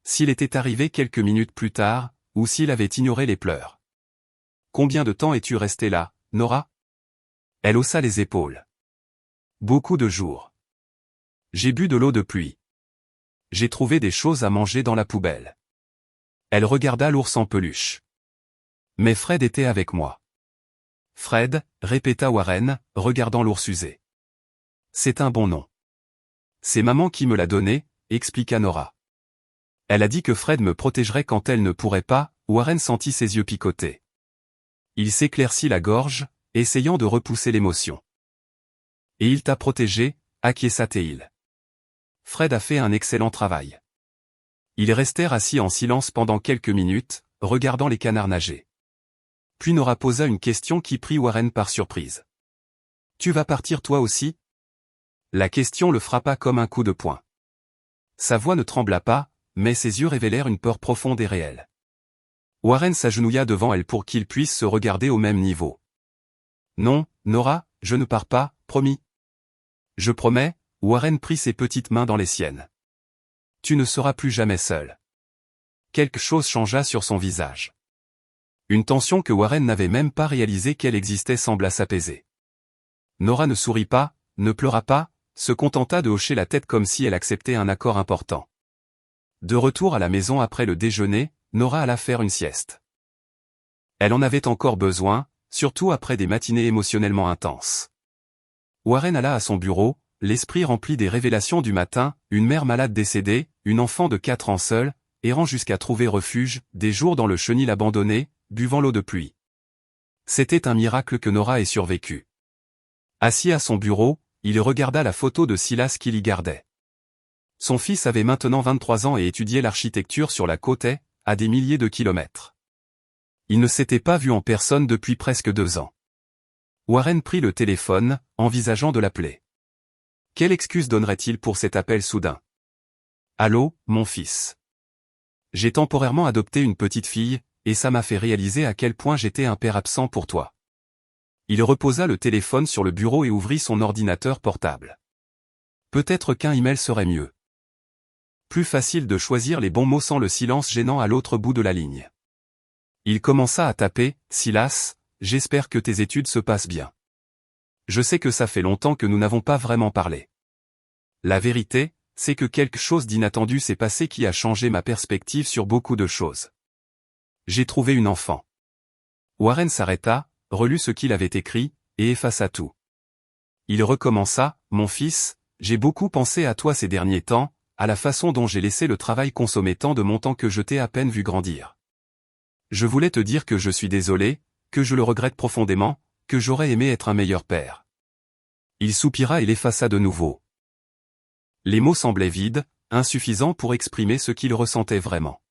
[SPEAKER 1] S'il était arrivé quelques minutes plus tard, ou s'il avait ignoré les pleurs. Combien de temps es-tu resté là, Nora? Elle haussa les épaules. Beaucoup de jours. J'ai bu de l'eau de pluie. J'ai trouvé des choses à manger dans la poubelle. Elle regarda l'ours en peluche. Mais Fred était avec moi. Fred, répéta Warren, regardant l'ours usé. C'est un bon nom. C'est maman qui me l'a donné, expliqua Nora. Elle a dit que Fred me protégerait quand elle ne pourrait pas, Warren sentit ses yeux picoter. Il s'éclaircit la gorge, essayant de repousser l'émotion. Et il t'a protégé, acquiesça Théil. Fred a fait un excellent travail. Ils restèrent assis en silence pendant quelques minutes, regardant les canards nager. Puis Nora posa une question qui prit Warren par surprise. Tu vas partir toi aussi? La question le frappa comme un coup de poing. Sa voix ne trembla pas, mais ses yeux révélèrent une peur profonde et réelle. Warren s'agenouilla devant elle pour qu'ils puissent se regarder au même niveau. Non, Nora, je ne pars pas, promis. Je promets, Warren prit ses petites mains dans les siennes. Tu ne seras plus jamais seul. Quelque chose changea sur son visage. Une tension que Warren n'avait même pas réalisé qu'elle existait sembla s'apaiser. Nora ne sourit pas, ne pleura pas, se contenta de hocher la tête comme si elle acceptait un accord important. De retour à la maison après le déjeuner, Nora alla faire une sieste. Elle en avait encore besoin, surtout après des matinées émotionnellement intenses. Warren alla à son bureau, l'esprit rempli des révélations du matin, une mère malade décédée, une enfant de 4 ans seule, errant jusqu'à trouver refuge, des jours dans le chenil abandonné, buvant l'eau de pluie. C'était un miracle que Nora ait survécu. Assis à son bureau, il regarda la photo de Silas qu'il y gardait. Son fils avait maintenant 23 ans et étudiait l'architecture sur la côte est, à des milliers de kilomètres. Il ne s'était pas vu en personne depuis presque 2 ans. Warren prit le téléphone, envisageant de l'appeler. Quelle excuse donnerait-il pour cet appel soudain? Allô, mon fils. J'ai temporairement adopté une petite fille, et ça m'a fait réaliser à quel point j'étais un père absent pour toi. Il reposa le téléphone sur le bureau et ouvrit son ordinateur portable. Peut-être qu'un email serait mieux. Plus facile de choisir les bons mots sans le silence gênant à l'autre bout de la ligne. Il commença à taper, Silas, j'espère que tes études se passent bien. Je sais que ça fait longtemps que nous n'avons pas vraiment parlé. La vérité, c'est que quelque chose d'inattendu s'est passé qui a changé ma perspective sur beaucoup de choses. J'ai trouvé une enfant. Warren s'arrêta, relut ce qu'il avait écrit, et effaça tout. Il recommença, mon fils, j'ai beaucoup pensé à toi ces derniers temps, à la façon dont j'ai laissé le travail consommer tant de mon temps que je t'ai à peine vu grandir. Je voulais te dire que je suis désolé, que je le regrette profondément, que j'aurais aimé être un meilleur père. Il soupira et l'effaça de nouveau. Les mots semblaient vides, insuffisants pour exprimer ce qu'il ressentait vraiment.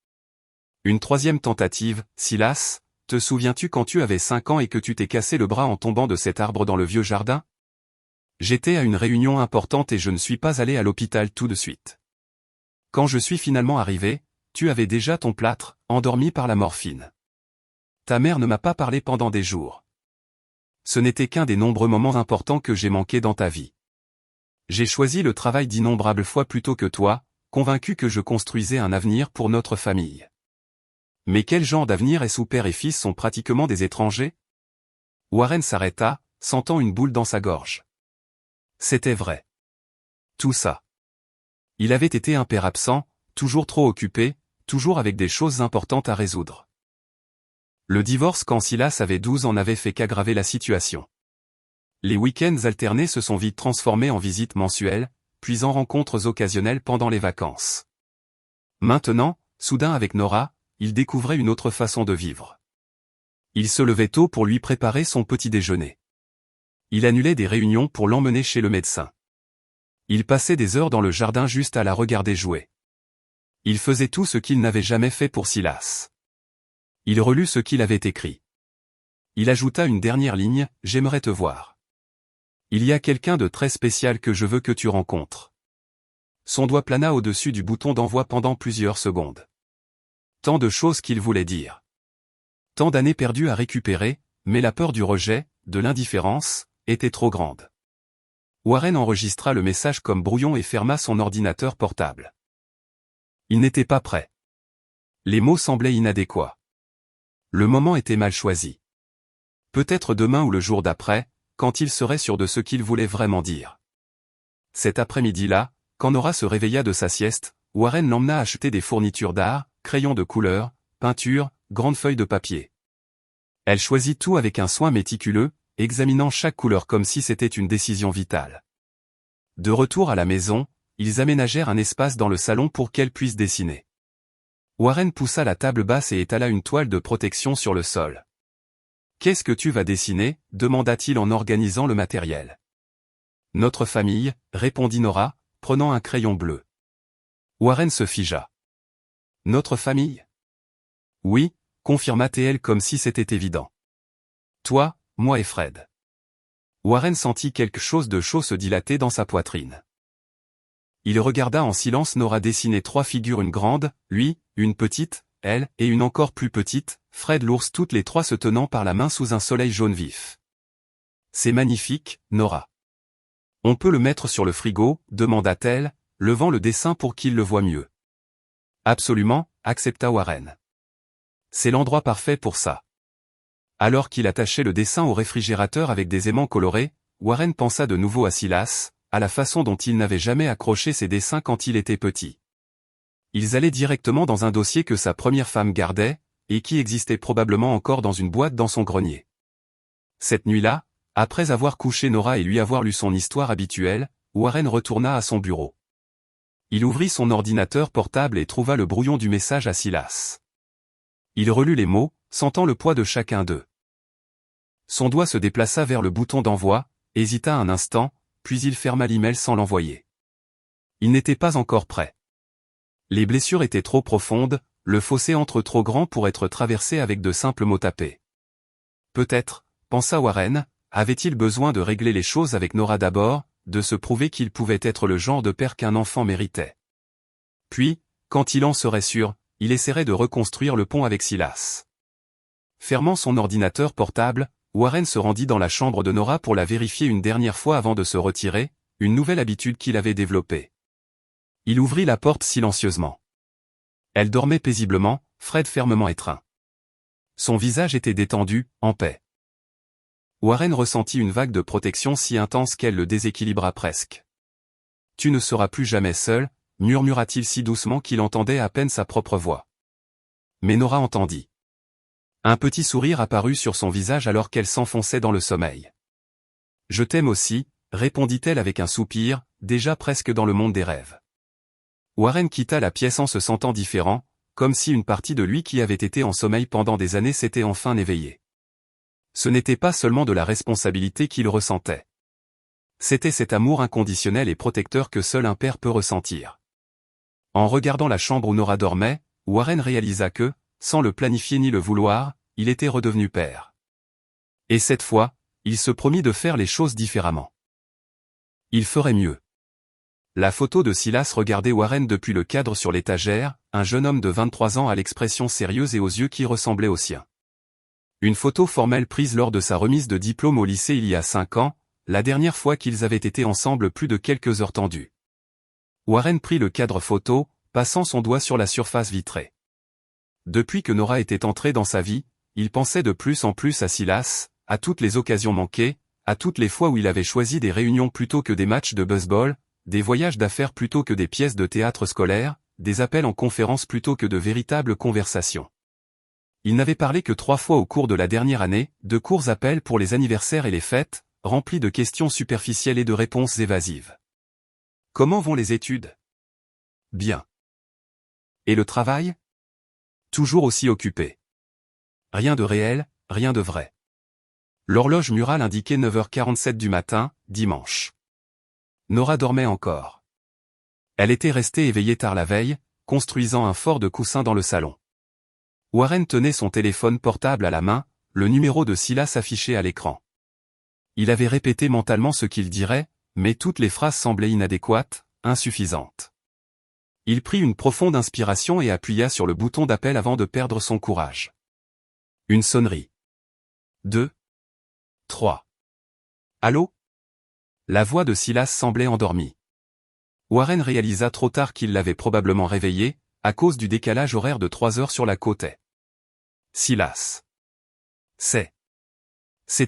[SPEAKER 1] Une troisième tentative, Silas, te souviens-tu quand tu avais 5 ans et que tu t'es cassé le bras en tombant de cet arbre dans le vieux jardin? J'étais à une réunion importante et je ne suis pas allé à l'hôpital tout de suite. Quand je suis finalement arrivé, tu avais déjà ton plâtre, endormi par la morphine. Ta mère ne m'a pas parlé pendant des jours. Ce n'était qu'un des nombreux moments importants que j'ai manqués dans ta vie. J'ai choisi le travail d'innombrables fois plutôt que toi, convaincu que je construisais un avenir pour notre famille. Mais quel genre d'avenir est-ce où père et fils sont pratiquement des étrangers? Warren s'arrêta, sentant une boule dans sa gorge. C'était vrai. Tout ça. Il avait été un père absent, toujours trop occupé, toujours avec des choses importantes à résoudre. Le divorce quand Silas avait 12 ans n'avait fait qu'aggraver la situation. Les week-ends alternés se sont vite transformés en visites mensuelles, puis en rencontres occasionnelles pendant les vacances. Maintenant, soudain avec Nora, il découvrait une autre façon de vivre. Il se levait tôt pour lui préparer son petit déjeuner. Il annulait des réunions pour l'emmener chez le médecin. Il passait des heures dans le jardin juste à la regarder jouer. Il faisait tout ce qu'il n'avait jamais fait pour Silas. Il relut ce qu'il avait écrit. Il ajouta une dernière ligne, « J'aimerais te voir. Il y a quelqu'un de très spécial que je veux que tu rencontres. » Son doigt plana au-dessus du bouton d'envoi pendant plusieurs secondes. Tant de choses qu'il voulait dire. Tant d'années perdues à récupérer, mais la peur du rejet, de l'indifférence, était trop grande. Warren enregistra le message comme brouillon et ferma son ordinateur portable. Il n'était pas prêt. Les mots semblaient inadéquats. Le moment était mal choisi. Peut-être demain ou le jour d'après, quand il serait sûr de ce qu'il voulait vraiment dire. Cet après-midi-là, quand Nora se réveilla de sa sieste, Warren l'emmena acheter des fournitures d'art, crayons de couleur, peinture, grandes feuilles de papier. Elle choisit tout avec un soin méticuleux, examinant chaque couleur comme si c'était une décision vitale. De retour à la maison, ils aménagèrent un espace dans le salon pour qu'elle puisse dessiner. Warren poussa la table basse et étala une toile de protection sur le sol. « Qu'est-ce que tu vas dessiner ?» demanda-t-il en organisant le matériel. « Notre famille » répondit Nora, prenant un crayon bleu. Warren se figea. « Notre famille ?» « Oui » confirma-t-elle comme si c'était évident. « Toi, moi et Fred. » Warren sentit quelque chose de chaud se dilater dans sa poitrine. Il regarda en silence Nora dessiner 3 figures, une grande, lui, une petite, elle, et une encore plus petite, Fred l'ours, toutes les 3 se tenant par la main sous un soleil jaune vif. « C'est magnifique, Nora. On peut le mettre sur le frigo ?» demanda-t-elle, levant le dessin pour qu'il le voie mieux. « Absolument » accepta Warren. « C'est l'endroit parfait pour ça. » Alors qu'il attachait le dessin au réfrigérateur avec des aimants colorés, Warren pensa de nouveau à Silas, à la façon dont il n'avait jamais accroché ses dessins quand il était petit. Ils allaient directement dans un dossier que sa première femme gardait, et qui existait probablement encore dans une boîte dans son grenier. Cette nuit-là, après avoir couché Nora et lui avoir lu son histoire habituelle, Warren retourna à son bureau. Il ouvrit son ordinateur portable et trouva le brouillon du message à Silas. Il relut les mots, sentant le poids de chacun d'eux. Son doigt se déplaça vers le bouton d'envoi, hésita un instant, puis il ferma l'email sans l'envoyer. Il n'était pas encore prêt. Les blessures étaient trop profondes, le fossé entre trop grand pour être traversé avec de simples mots tapés. Peut-être, pensa Warren, avait-il besoin de régler les choses avec Nora d'abord, de se prouver qu'il pouvait être le genre de père qu'un enfant méritait. Puis, quand il en serait sûr, il essaierait de reconstruire le pont avec Silas. Fermant son ordinateur portable, Warren se rendit dans la chambre de Nora pour la vérifier une dernière fois avant de se retirer, une nouvelle habitude qu'il avait développée. Il ouvrit la porte silencieusement. Elle dormait paisiblement, Fred fermement étreint. Son visage était détendu, en paix. Warren ressentit une vague de protection si intense qu'elle le déséquilibra presque. « Tu ne seras plus jamais seul » murmura-t-il si doucement qu'il entendait à peine sa propre voix. Mais Nora entendit. Un petit sourire apparut sur son visage alors qu'elle s'enfonçait dans le sommeil. « Je t'aime aussi » répondit-elle avec un soupir, déjà presque dans le monde des rêves. Warren quitta la pièce en se sentant différent, comme si une partie de lui qui avait été en sommeil pendant des années s'était enfin éveillée. Ce n'était pas seulement de la responsabilité qu'il ressentait. C'était cet amour inconditionnel et protecteur que seul un père peut ressentir. En regardant la chambre où Nora dormait, Warren réalisa que, sans le planifier ni le vouloir, il était redevenu père. Et cette fois, il se promit de faire les choses différemment. Il ferait mieux. La photo de Silas regardait Warren depuis le cadre sur l'étagère, un jeune homme de 23 ans à l'expression sérieuse et aux yeux qui ressemblaient aux siens. Une photo formelle prise lors de sa remise de diplôme au lycée il y a 5 ans, la dernière fois qu'ils avaient été ensemble plus de quelques heures tendues. Warren prit le cadre photo, passant son doigt sur la surface vitrée. Depuis que Nora était entrée dans sa vie, il pensait de plus en plus à Silas, à toutes les occasions manquées, à toutes les fois où il avait choisi des réunions plutôt que des matchs de baseball, des voyages d'affaires plutôt que des pièces de théâtre scolaires, des appels en conférence plutôt que de véritables conversations. Il n'avait parlé que 3 fois au cours de la dernière année, de courts appels pour les anniversaires et les fêtes, rempli de questions superficielles et de réponses évasives. Comment vont les études? Bien. Et le travail? Toujours aussi occupé. Rien de réel, rien de vrai. L'horloge murale indiquait 9h47 du matin, dimanche. Nora dormait encore. Elle était restée éveillée tard la veille, construisant un fort de coussins dans le salon. Warren tenait son téléphone portable à la main, le numéro de Silas affiché à l'écran. Il avait répété mentalement ce qu'il dirait, mais toutes les phrases semblaient inadéquates, insuffisantes. Il prit une profonde inspiration et appuya sur le bouton d'appel avant de perdre son courage. Une sonnerie. 2. 3. Allô? La voix de Silas semblait endormie. Warren réalisa trop tard qu'il l'avait probablement réveillé, à cause du décalage horaire de 3 heures sur la côte est. Silas. C'est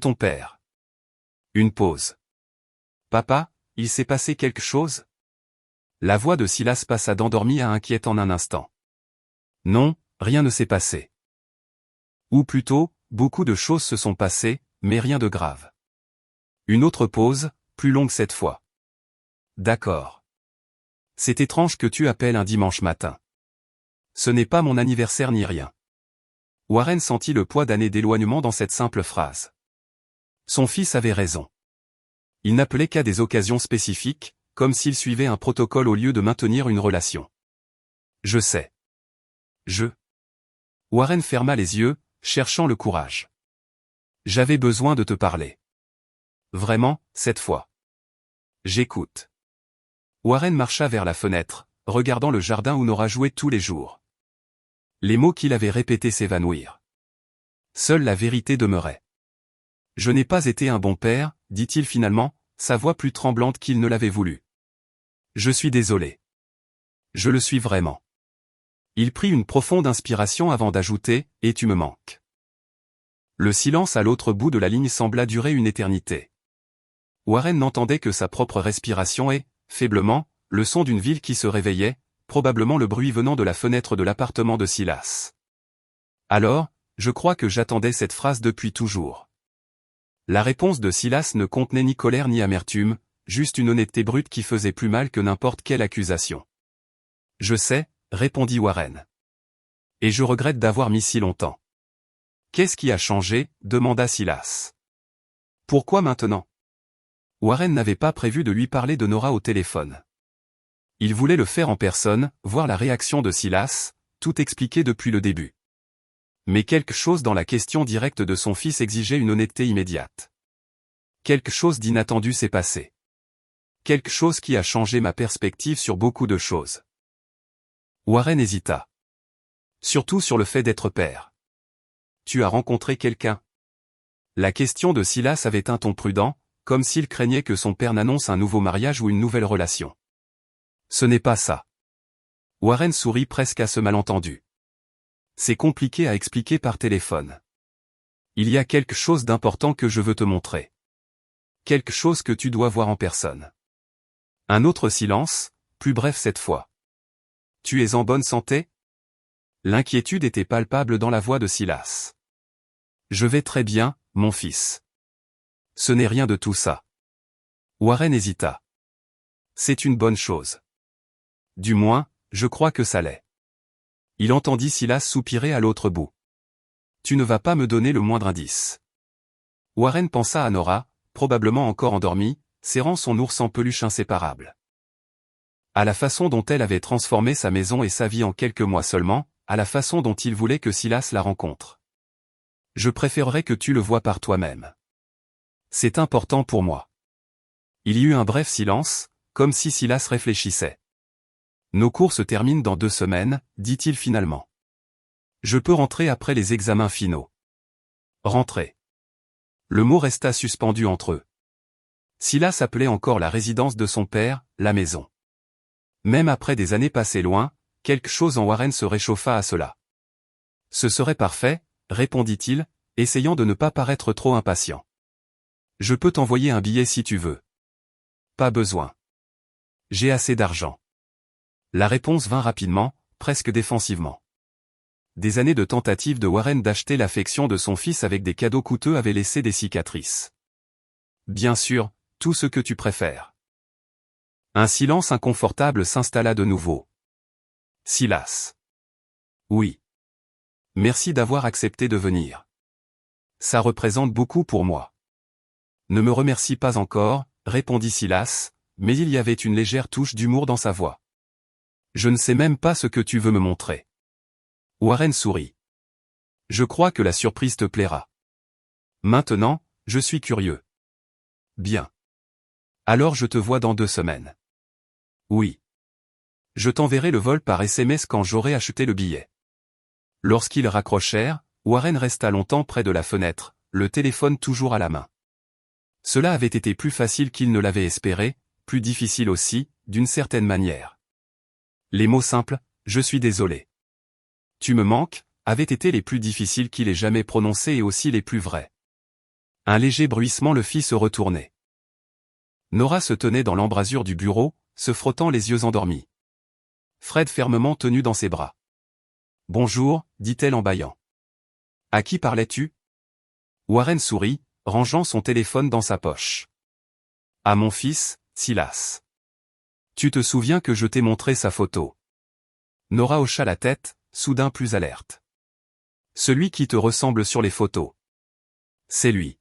[SPEAKER 1] ton père. Une pause. Papa, il s'est passé quelque chose? La voix de Silas passa d'endormi à inquiète en un instant. Non, rien ne s'est passé. Ou plutôt, beaucoup de choses se sont passées, mais rien de grave. Une autre pause, plus longue cette fois. D'accord. C'est étrange que tu appelles un dimanche matin. Ce n'est pas mon anniversaire ni rien. Warren sentit le poids d'années d'éloignement dans cette simple phrase. Son fils avait raison. Il n'appelait qu'à des occasions spécifiques, comme s'il suivait un protocole au lieu de maintenir une relation. Je sais. Warren ferma les yeux, cherchant le courage. J'avais besoin de te parler. Vraiment, cette fois. J'écoute. Warren marcha vers la fenêtre, regardant le jardin où Nora jouait tous les jours. Les mots qu'il avait répétés s'évanouirent. Seule la vérité demeurait. Je n'ai pas été un bon père, dit-il finalement, sa voix plus tremblante qu'il ne l'avait voulu. Je suis désolé. Je le suis vraiment. Il prit une profonde inspiration avant d'ajouter, et tu me manques. Le silence à l'autre bout de la ligne sembla durer une éternité. Warren n'entendait que sa propre respiration et, faiblement, le son d'une ville qui se réveillait, probablement le bruit venant de la fenêtre de l'appartement de Silas. Alors, je crois que j'attendais cette phrase depuis toujours. La réponse de Silas ne contenait ni colère ni amertume, juste une honnêteté brute qui faisait plus mal que n'importe quelle accusation. Je sais, répondit Warren. Et je regrette d'avoir mis si longtemps. Qu'est-ce qui a changé? Demanda Silas. Pourquoi maintenant? Warren n'avait pas prévu de lui parler de Nora au téléphone. Il voulait le faire en personne, voir la réaction de Silas, tout expliquer depuis le début. Mais quelque chose dans la question directe de son fils exigeait une honnêteté immédiate. Quelque chose d'inattendu s'est passé. Quelque chose qui a changé ma perspective sur beaucoup de choses. Warren hésita. Surtout sur le fait d'être père. Tu as rencontré quelqu'un? La question de Silas avait un ton prudent, comme s'il craignait que son père n'annonce un nouveau mariage ou une nouvelle relation. Ce n'est pas ça. Warren sourit presque à ce malentendu. C'est compliqué à expliquer par téléphone. Il y a quelque chose d'important que je veux te montrer. Quelque chose que tu dois voir en personne. Un autre silence, plus bref cette fois. Tu es en bonne santé? L'inquiétude était palpable dans la voix de Silas. Je vais très bien, mon fils. Ce n'est rien de tout ça. Warren hésita. C'est une bonne chose. Du moins, je crois que ça l'est. Il entendit Silas soupirer à l'autre bout. Tu ne vas pas me donner le moindre indice. Warren pensa à Nora, probablement encore endormie, serrant son ours en peluche inséparable. À la façon dont elle avait transformé sa maison et sa vie en quelques mois seulement, à la façon dont il voulait que Silas la rencontre. Je préférerais que tu le vois par toi-même. C'est important pour moi. Il y eut un bref silence, comme si Silas réfléchissait. Nos cours se terminent dans 2 semaines, dit-il finalement. Je peux rentrer après les examens finaux. Rentrer. Le mot resta suspendu entre eux. Silas appelait encore la résidence de son père, la maison. Même après des années passées loin, quelque chose en Warren se réchauffa à cela. Ce serait parfait, répondit-il, essayant de ne pas paraître trop impatient. Je peux t'envoyer un billet si tu veux. Pas besoin. J'ai assez d'argent. La réponse vint rapidement, presque défensivement. Des années de tentatives de Warren d'acheter l'affection de son fils avec des cadeaux coûteux avaient laissé des cicatrices. Bien sûr, tout ce que tu préfères. Un silence inconfortable s'installa de nouveau. Silas. Oui. Merci d'avoir accepté de venir. Ça représente beaucoup pour moi. Ne me remercie pas encore, répondit Silas, mais il y avait une légère touche d'humour dans sa voix. Je ne sais même pas ce que tu veux me montrer. Warren sourit. Je crois que la surprise te plaira. Maintenant, je suis curieux. Bien. Alors je te vois dans 2 semaines. Oui. Je t'enverrai le vol par SMS quand j'aurai acheté le billet. Lorsqu'ils raccrochèrent, Warren resta longtemps près de la fenêtre, le téléphone toujours à la main. Cela avait été plus facile qu'il ne l'avait espéré, plus difficile aussi, d'une certaine manière. Les mots simples, « je suis désolé. Tu me manques », avaient été les plus difficiles qu'il ait jamais prononcés et aussi les plus vrais. Un léger bruissement le fit se retourner. Nora se tenait dans l'embrasure du bureau, se frottant les yeux endormis. Fred fermement tenu dans ses bras. « Bonjour », dit-elle en bâillant. « À qui parlais-tu » Warren sourit, rangeant son téléphone dans sa poche. « À mon fils, Silas. Tu te souviens que je t'ai montré sa photo ?» Nora hocha la tête, soudain plus alerte. « Celui qui te ressemble sur les photos. » « C'est lui. »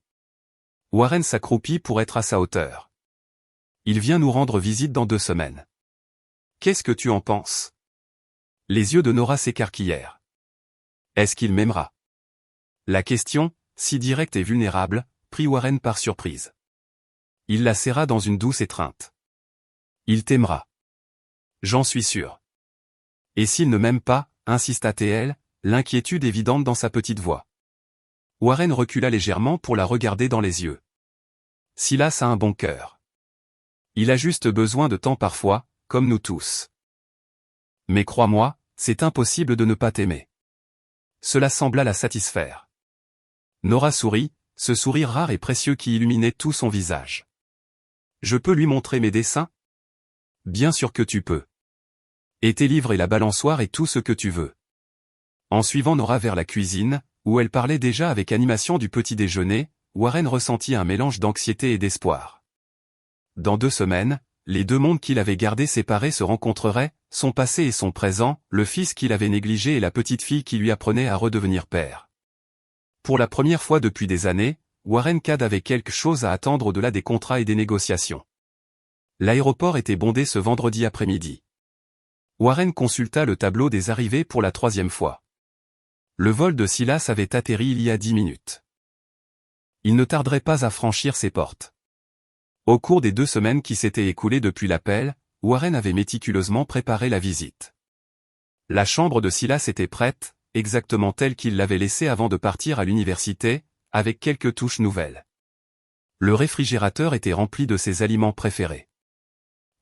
[SPEAKER 1] Warren s'accroupit pour être à sa hauteur. « Il vient nous rendre visite dans 2 semaines. Qu'est-ce que tu en penses ?» Les yeux de Nora s'écarquillèrent. « Est-ce qu'il m'aimera ?» La question, si directe et vulnérable, prit Warren par surprise. Il la serra dans une douce étreinte. « Il t'aimera. J'en suis sûr. » « Et s'il ne m'aime pas ?» insista-t-elle, l'inquiétude évidente dans sa petite voix. Warren recula légèrement pour la regarder dans les yeux. Silas a un bon cœur. Il a juste besoin de temps parfois, comme nous tous. Mais crois-moi, c'est impossible de ne pas t'aimer. Cela sembla la satisfaire. Nora sourit, ce sourire rare et précieux qui illuminait tout son visage. Je peux lui montrer mes dessins ? Bien sûr que tu peux. Et tes livres et la balançoire et tout ce que tu veux. En suivant Nora vers la cuisine, où elle parlait déjà avec animation du petit déjeuner, Warren ressentit un mélange d'anxiété et d'espoir. Dans 2 semaines, les 2 mondes qu'il avait gardés séparés se rencontreraient, son passé et son présent, le fils qu'il avait négligé et la petite fille qui lui apprenait à redevenir père. Pour la première fois depuis des années, Warren Cad avait quelque chose à attendre au-delà des contrats et des négociations. L'aéroport était bondé ce vendredi après-midi. Warren consulta le tableau des arrivées pour la 3e fois. Le vol de Silas avait atterri il y a 10 minutes. Il ne tarderait pas à franchir ses portes. Au cours des 2 semaines qui s'étaient écoulées depuis l'appel, Warren avait méticuleusement préparé la visite. La chambre de Silas était prête, exactement telle qu'il l'avait laissée avant de partir à l'université, avec quelques touches nouvelles. Le réfrigérateur était rempli de ses aliments préférés.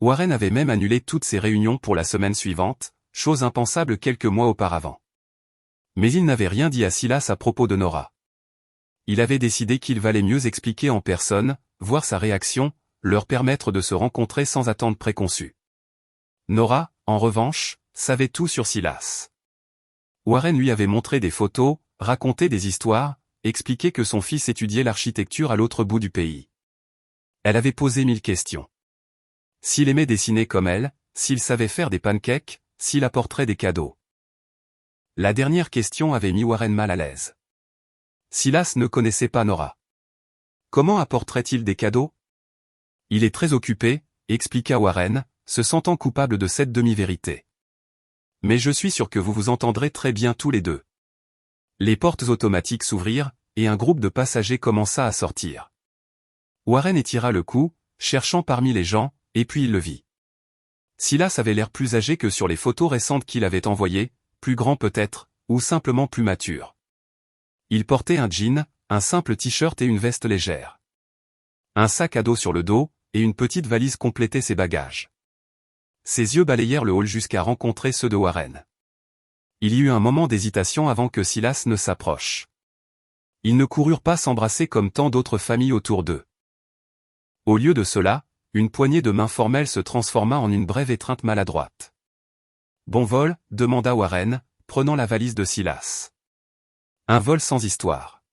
[SPEAKER 1] Warren avait même annulé toutes ses réunions pour la semaine suivante, chose impensable quelques mois auparavant. Mais il n'avait rien dit à Silas à propos de Nora. Il avait décidé qu'il valait mieux expliquer en personne, voir sa réaction, leur permettre de se rencontrer sans attente préconçue. Nora, en revanche, savait tout sur Silas. Warren lui avait montré des photos, raconté des histoires, expliqué que son fils étudiait l'architecture à l'autre bout du pays. Elle avait posé 1000 questions. S'il aimait dessiner comme elle, s'il savait faire des pancakes, s'il apporterait des cadeaux. La dernière question avait mis Warren mal à l'aise. Silas ne connaissait pas Nora. Comment apporterait-il des cadeaux ? Il est très occupé, expliqua Warren, se sentant coupable de cette demi-vérité. Mais je suis sûr que vous vous entendrez très bien tous les deux. Les portes automatiques s'ouvrirent, et un groupe de passagers commença à sortir. Warren étira le cou, cherchant parmi les gens, et puis il le vit. Silas avait l'air plus âgé que sur les photos récentes qu'il avait envoyées, plus grand peut-être, ou simplement plus mature. Il portait un jean, un simple t-shirt et une veste légère. Un sac à dos sur le dos, et une petite valise complétait ses bagages. Ses yeux balayèrent le hall jusqu'à rencontrer ceux de Warren. Il y eut un moment d'hésitation avant que Silas ne s'approche. Ils ne coururent pas s'embrasser comme tant d'autres familles autour d'eux. Au lieu de cela, une poignée de mains formelles se transforma en une brève étreinte maladroite. « Bon vol ?» demanda Warren, prenant la valise de Silas. Un vol sans histoire.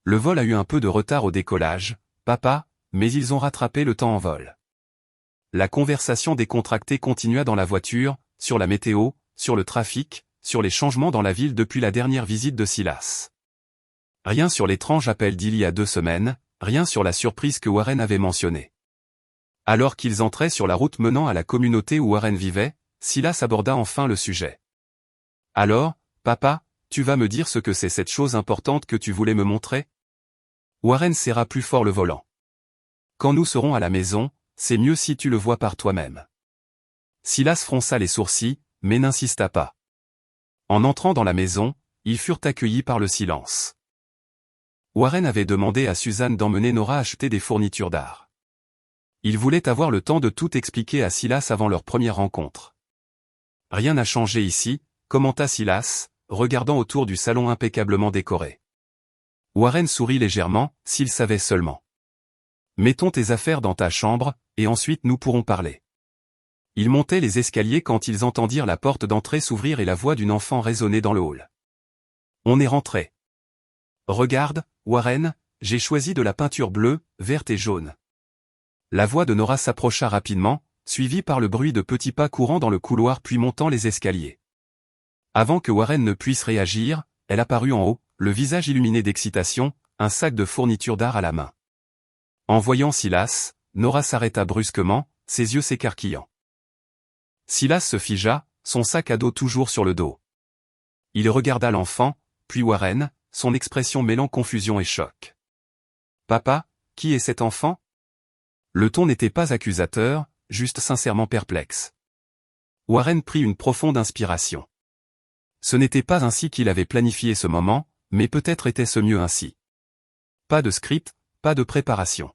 [SPEAKER 1] Le vol a eu un peu de retard au décollage, papa, mais ils ont rattrapé le temps en vol. La conversation décontractée continua dans la voiture, sur la météo, sur le trafic, sur les changements dans la ville depuis la dernière visite de Silas. Rien sur l'étrange appel d'il y a 2 semaines, rien sur la surprise que Warren avait mentionnée. Alors qu'ils entraient sur la route menant à la communauté où Warren vivait, Silas aborda enfin le sujet. « Alors, papa, tu vas me dire ce que c'est cette chose importante que tu voulais me montrer ?» Warren serra plus fort le volant. « Quand nous serons à la maison, c'est mieux si tu le vois par toi-même. » Silas fronça les sourcils, mais n'insista pas. En entrant dans la maison, ils furent accueillis par le silence. Warren avait demandé à Suzanne d'emmener Nora acheter des fournitures d'art. Il voulait avoir le temps de tout expliquer à Silas avant leur première rencontre. « Rien n'a changé ici », commenta Silas, regardant autour du salon impeccablement décoré. Warren sourit légèrement, s'il savait seulement. « Mettons tes affaires dans ta chambre, et ensuite nous pourrons parler. » Ils montaient les escaliers quand ils entendirent la porte d'entrée s'ouvrir et la voix d'une enfant résonner dans le hall. « On est rentré. Regarde, Warren, j'ai choisi de la peinture bleue, verte et jaune. » La voix de Nora s'approcha rapidement, suivie par le bruit de petits pas courant dans le couloir puis montant les escaliers. Avant que Warren ne puisse réagir, elle apparut en haut, le visage illuminé d'excitation, un sac de fournitures d'art à la main. En voyant Silas, Nora s'arrêta brusquement, ses yeux s'écarquillant. Silas se figea, son sac à dos toujours sur le dos. Il regarda l'enfant, puis Warren, son expression mêlant confusion et choc. « Papa, qui est cet enfant ?» Le ton n'était pas accusateur, juste sincèrement perplexe. Warren prit une profonde inspiration. Ce n'était pas ainsi qu'il avait planifié ce moment, mais peut-être était-ce mieux ainsi. Pas de script, pas de préparation.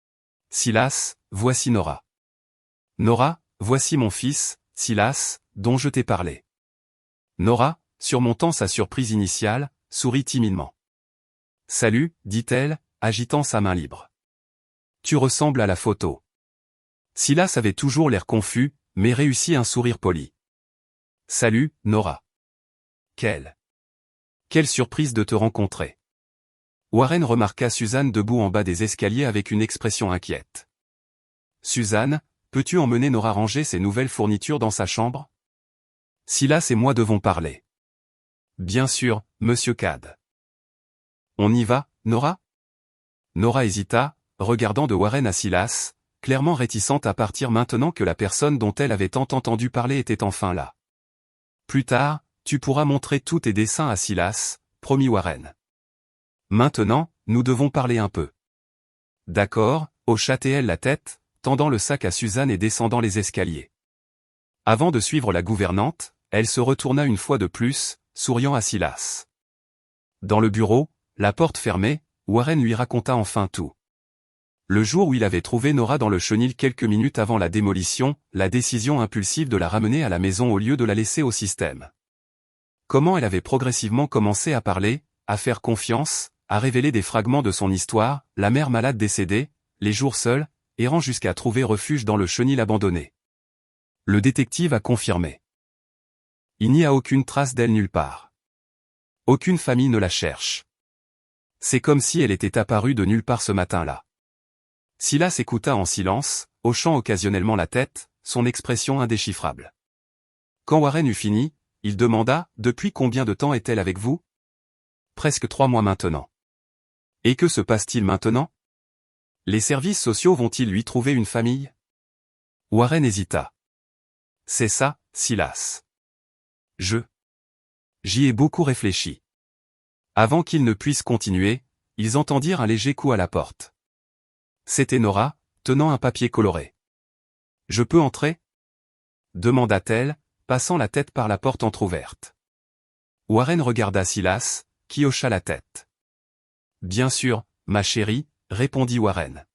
[SPEAKER 1] « Silas, voici Nora. »« Nora, voici mon fils, Silas, dont je t'ai parlé. » Nora, surmontant sa surprise initiale, sourit timidement. « Salut, dit-elle, agitant sa main libre. Tu ressembles à la photo. » Silas avait toujours l'air confus, mais réussit un sourire poli. « Salut, Nora. » Quelle surprise de te rencontrer. Warren remarqua Suzanne debout en bas des escaliers avec une expression inquiète. « Suzanne, peux-tu emmener Nora ranger ses nouvelles fournitures dans sa chambre ? Silas et moi devons parler. » Bien sûr, monsieur Cad. On y va, Nora ? Nora hésita, regardant de Warren à Silas, clairement réticente à partir maintenant que la personne dont elle avait tant entendu parler était enfin là. Plus tard, tu pourras montrer tous tes dessins à Silas, promit Warren. Maintenant, nous devons parler un peu. D'accord, hocha-t-elle la tête, tendant le sac à Suzanne et descendant les escaliers. Avant de suivre la gouvernante, elle se retourna une fois de plus, souriant à Silas. Dans le bureau, la porte fermée, Warren lui raconta enfin tout. Le jour où il avait trouvé Nora dans le chenil quelques minutes avant la démolition, la décision impulsive de la ramener à la maison au lieu de la laisser au système. Comment elle avait progressivement commencé à parler, à faire confiance, à révéler des fragments de son histoire, la mère malade décédée, les jours seuls, errant jusqu'à trouver refuge dans le chenil abandonné. Le détective a confirmé. Il n'y a aucune trace d'elle nulle part. Aucune famille ne la cherche. C'est comme si elle était apparue de nulle part ce matin-là. Silas écouta en silence, hochant occasionnellement la tête, son expression indéchiffrable. Quand Warren eut fini, il demanda « Depuis combien de temps est-elle avec vous ?»« Presque 3 mois maintenant. »« Et que se passe-t-il maintenant ? Les services sociaux vont-ils lui trouver une famille ?» Warren hésita. « C'est ça, Silas. J'y ai beaucoup réfléchi. » Avant qu'ils ne puissent continuer, ils entendirent un léger coup à la porte. C'était Nora, tenant un papier coloré. « Je peux entrer ?» demanda-t-elle, passant la tête par la porte entr'ouverte. Warren regarda Silas, qui hocha la tête. « Bien sûr, ma chérie, » répondit Warren.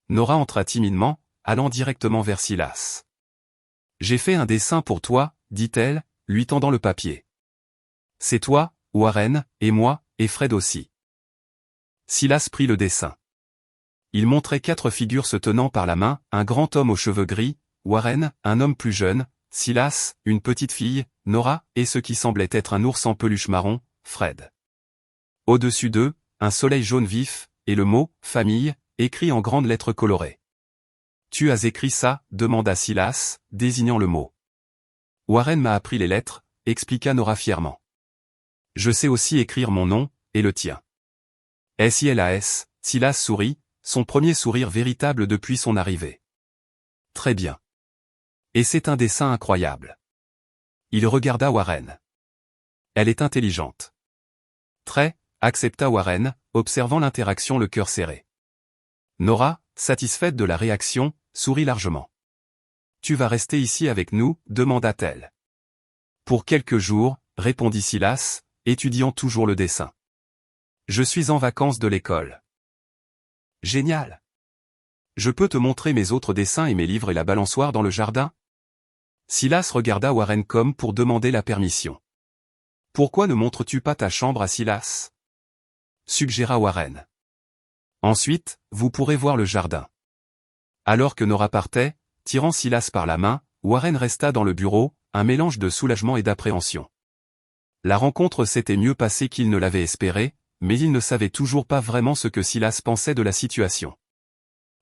[SPEAKER 1] Nora entra timidement, allant directement vers Silas. « J'ai fait un dessin pour toi, » dit-elle, lui tendant le papier. « C'est toi, Warren, et moi, et Fred aussi. » Silas prit le dessin. Il montrait 4 figures se tenant par la main, un grand homme aux cheveux gris, Warren, un homme plus jeune, Silas, une petite fille, Nora, et ce qui semblait être un ours en peluche marron, Fred. Au-dessus d'eux, un soleil jaune vif, et le mot « famille » écrit en grandes lettres colorées. Tu as écrit ça, demanda Silas, désignant le mot. Warren m'a appris les lettres, expliqua Nora fièrement. Je sais aussi écrire mon nom, et le tien. S-I-L-A-S, Silas sourit, son premier sourire véritable depuis son arrivée. Très bien. Et c'est un dessin incroyable. Il regarda Warren. Elle est intelligente. Très, accepta Warren, observant l'interaction le cœur serré. Nora, satisfaite de la réaction, sourit largement. Tu vas rester ici avec nous, demanda-t-elle. Pour quelques jours, répondit Silas, étudiant toujours le dessin. Je suis en vacances de l'école. Génial. Je peux te montrer mes autres dessins et mes livres et la balançoire dans le jardin? Silas regarda Warren comme pour demander la permission. Pourquoi ne montres-tu pas ta chambre à Silas? Suggéra Warren. Ensuite, vous pourrez voir le jardin. Alors que Nora partait, tirant Silas par la main, Warren resta dans le bureau, un mélange de soulagement et d'appréhension. La rencontre s'était mieux passée qu'il ne l'avait espéré, mais il ne savait toujours pas vraiment ce que Silas pensait de la situation.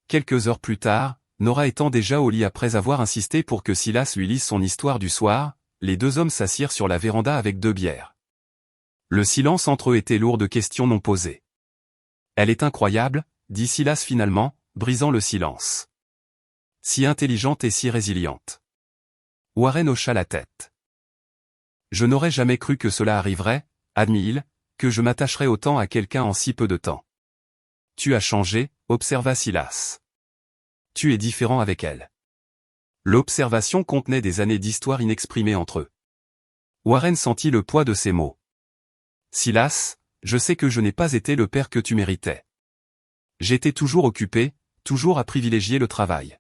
[SPEAKER 1] Quelques heures plus tard, Nora étant déjà au lit après avoir insisté pour que Silas lui lise son histoire du soir, les deux hommes s'assirent sur la véranda avec 2 bières. Le silence entre eux était lourd de questions non posées. Elle est incroyable, dit Silas finalement, brisant le silence. Si intelligente et si résiliente. Warren hocha la tête. Je n'aurais jamais cru que cela arriverait, admit-il, que je m'attacherais autant à quelqu'un en si peu de temps. Tu as changé, observa Silas. Tu es différent avec elle. L'observation contenait des années d'histoire inexprimées entre eux. Warren sentit le poids de ces mots. Silas, je sais que je n'ai pas été le père que tu méritais. J'étais toujours occupé, toujours à privilégier le travail.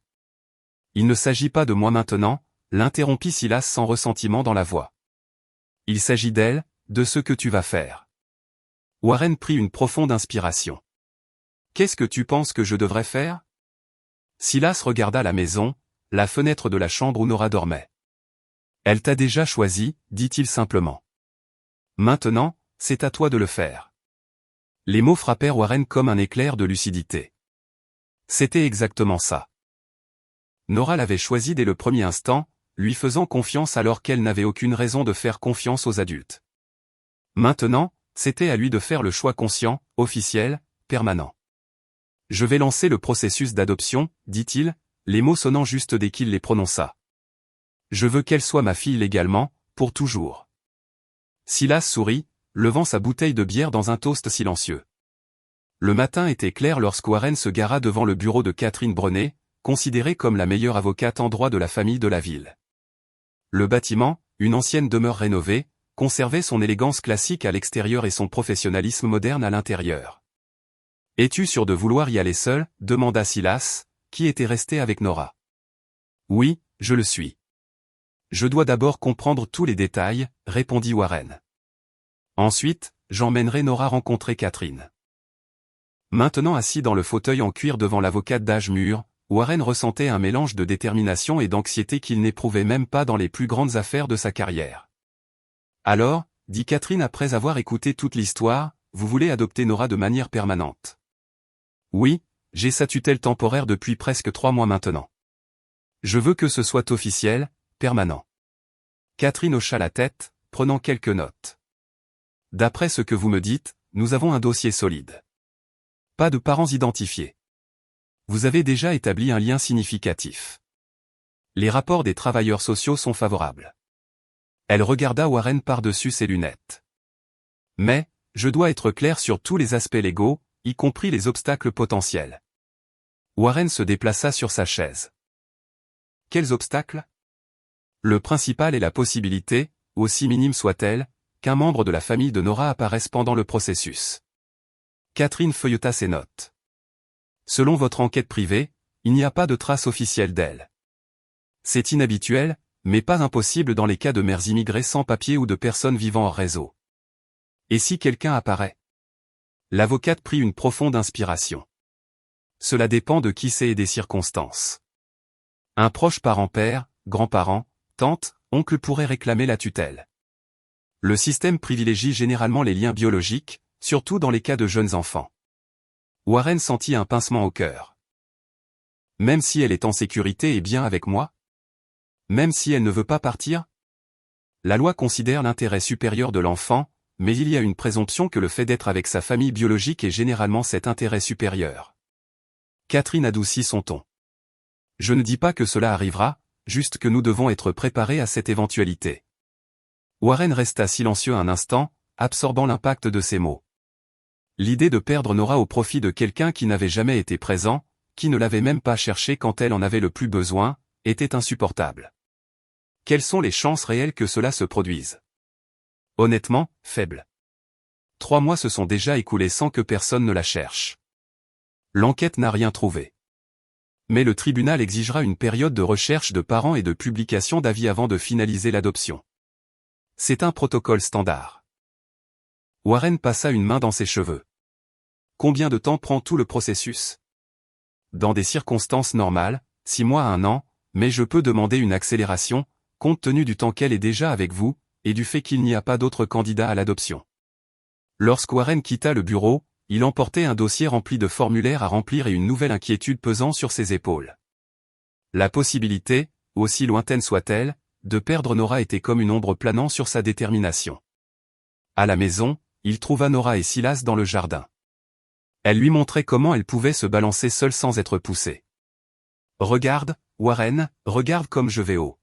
[SPEAKER 1] Il ne s'agit pas de moi maintenant, l'interrompit Silas sans ressentiment dans la voix. Il s'agit d'elle, de ce que tu vas faire. Warren prit une profonde inspiration. Qu'est-ce que tu penses que je devrais faire? Silas regarda la maison, la fenêtre de la chambre où Nora dormait. Elle t'a déjà choisi, dit-il simplement. Maintenant, c'est à toi de le faire. Les mots frappèrent Warren comme un éclair de lucidité. C'était exactement ça. Nora l'avait choisi dès le premier instant, lui faisant confiance alors qu'elle n'avait aucune raison de faire confiance aux adultes. Maintenant, c'était à lui de faire le choix conscient, officiel, permanent. Je vais lancer le processus d'adoption, dit-il, les mots sonnant juste dès qu'il les prononça. Je veux qu'elle soit ma fille légalement, pour toujours. Silas sourit, levant sa bouteille de bière dans un toast silencieux. Le matin était clair lorsque Warren se gara devant le bureau de Catherine Brenet, considérée comme la meilleure avocate en droit de la famille de la ville. Le bâtiment, une ancienne demeure rénovée, conservait son élégance classique à l'extérieur et son professionnalisme moderne à l'intérieur. « Es-tu sûr de vouloir y aller seul ?» demanda Silas, qui était resté avec Nora. « Oui, je le suis. »« Je dois d'abord comprendre tous les détails, » répondit Warren. « Ensuite, j'emmènerai Nora rencontrer Catherine. » Maintenant assis dans le fauteuil en cuir devant l'avocate d'âge mûr, Warren ressentait un mélange de détermination et d'anxiété qu'il n'éprouvait même pas dans les plus grandes affaires de sa carrière. « Alors, » dit Catherine après avoir écouté toute l'histoire, « vous voulez adopter Nora de manière permanente. » Oui, j'ai sa tutelle temporaire depuis presque 3 mois maintenant. Je veux que ce soit officiel, permanent. Catherine hocha la tête, prenant quelques notes. D'après ce que vous me dites, nous avons un dossier solide. Pas de parents identifiés. Vous avez déjà établi un lien significatif. Les rapports des travailleurs sociaux sont favorables. Elle regarda Warren par-dessus ses lunettes. Mais, je dois être clair sur tous les aspects légaux, y compris les obstacles potentiels. Warren se déplaça sur sa chaise. Quels obstacles? Le principal est la possibilité, aussi minime soit-elle, qu'un membre de la famille de Nora apparaisse pendant le processus. Catherine feuilleta ses notes. Selon votre enquête privée, il n'y a pas de trace officielle d'elle. C'est inhabituel, mais pas impossible dans les cas de mères immigrées sans papier ou de personnes vivant hors réseau. Et si quelqu'un apparaît? L'avocate prit une profonde inspiration. Cela dépend de qui c'est et des circonstances. Un proche parent-père, grand-parent, tante, oncle pourrait réclamer la tutelle. Le système privilégie généralement les liens biologiques, surtout dans les cas de jeunes enfants. Warren sentit un pincement au cœur. Même si elle est en sécurité et bien avec moi? Même si elle ne veut pas partir? La loi considère l'intérêt supérieur de l'enfant, mais il y a une présomption que le fait d'être avec sa famille biologique est généralement cet intérêt supérieur. Catherine adoucit son ton. Je ne dis pas que cela arrivera, juste que nous devons être préparés à cette éventualité. Warren resta silencieux un instant, absorbant l'impact de ses mots. L'idée de perdre Nora au profit de quelqu'un qui n'avait jamais été présent, qui ne l'avait même pas cherché quand elle en avait le plus besoin, était insupportable. Quelles sont les chances réelles que cela se produise? Honnêtement, faibles. 3 mois se sont déjà écoulés sans que personne ne la cherche. L'enquête n'a rien trouvé. Mais le tribunal exigera une période de recherche de parents et de publication d'avis avant de finaliser l'adoption. C'est un protocole standard. Warren passa une main dans ses cheveux. Combien de temps prend tout le processus? Dans des circonstances normales, 6 mois à 1 an, mais je peux demander une accélération, compte tenu du temps qu'elle est déjà avec vous, et du fait qu'il n'y a pas d'autres candidats à l'adoption. Lorsque Warren quitta le bureau, il emportait un dossier rempli de formulaires à remplir et une nouvelle inquiétude pesant sur ses épaules. La possibilité, aussi lointaine soit-elle, de perdre Nora était comme une ombre planant sur sa détermination. À la maison, il trouva Nora et Silas dans le jardin. Elle lui montrait comment elle pouvait se balancer seule sans être poussée. « Regarde, Warren, regarde comme je vais haut. »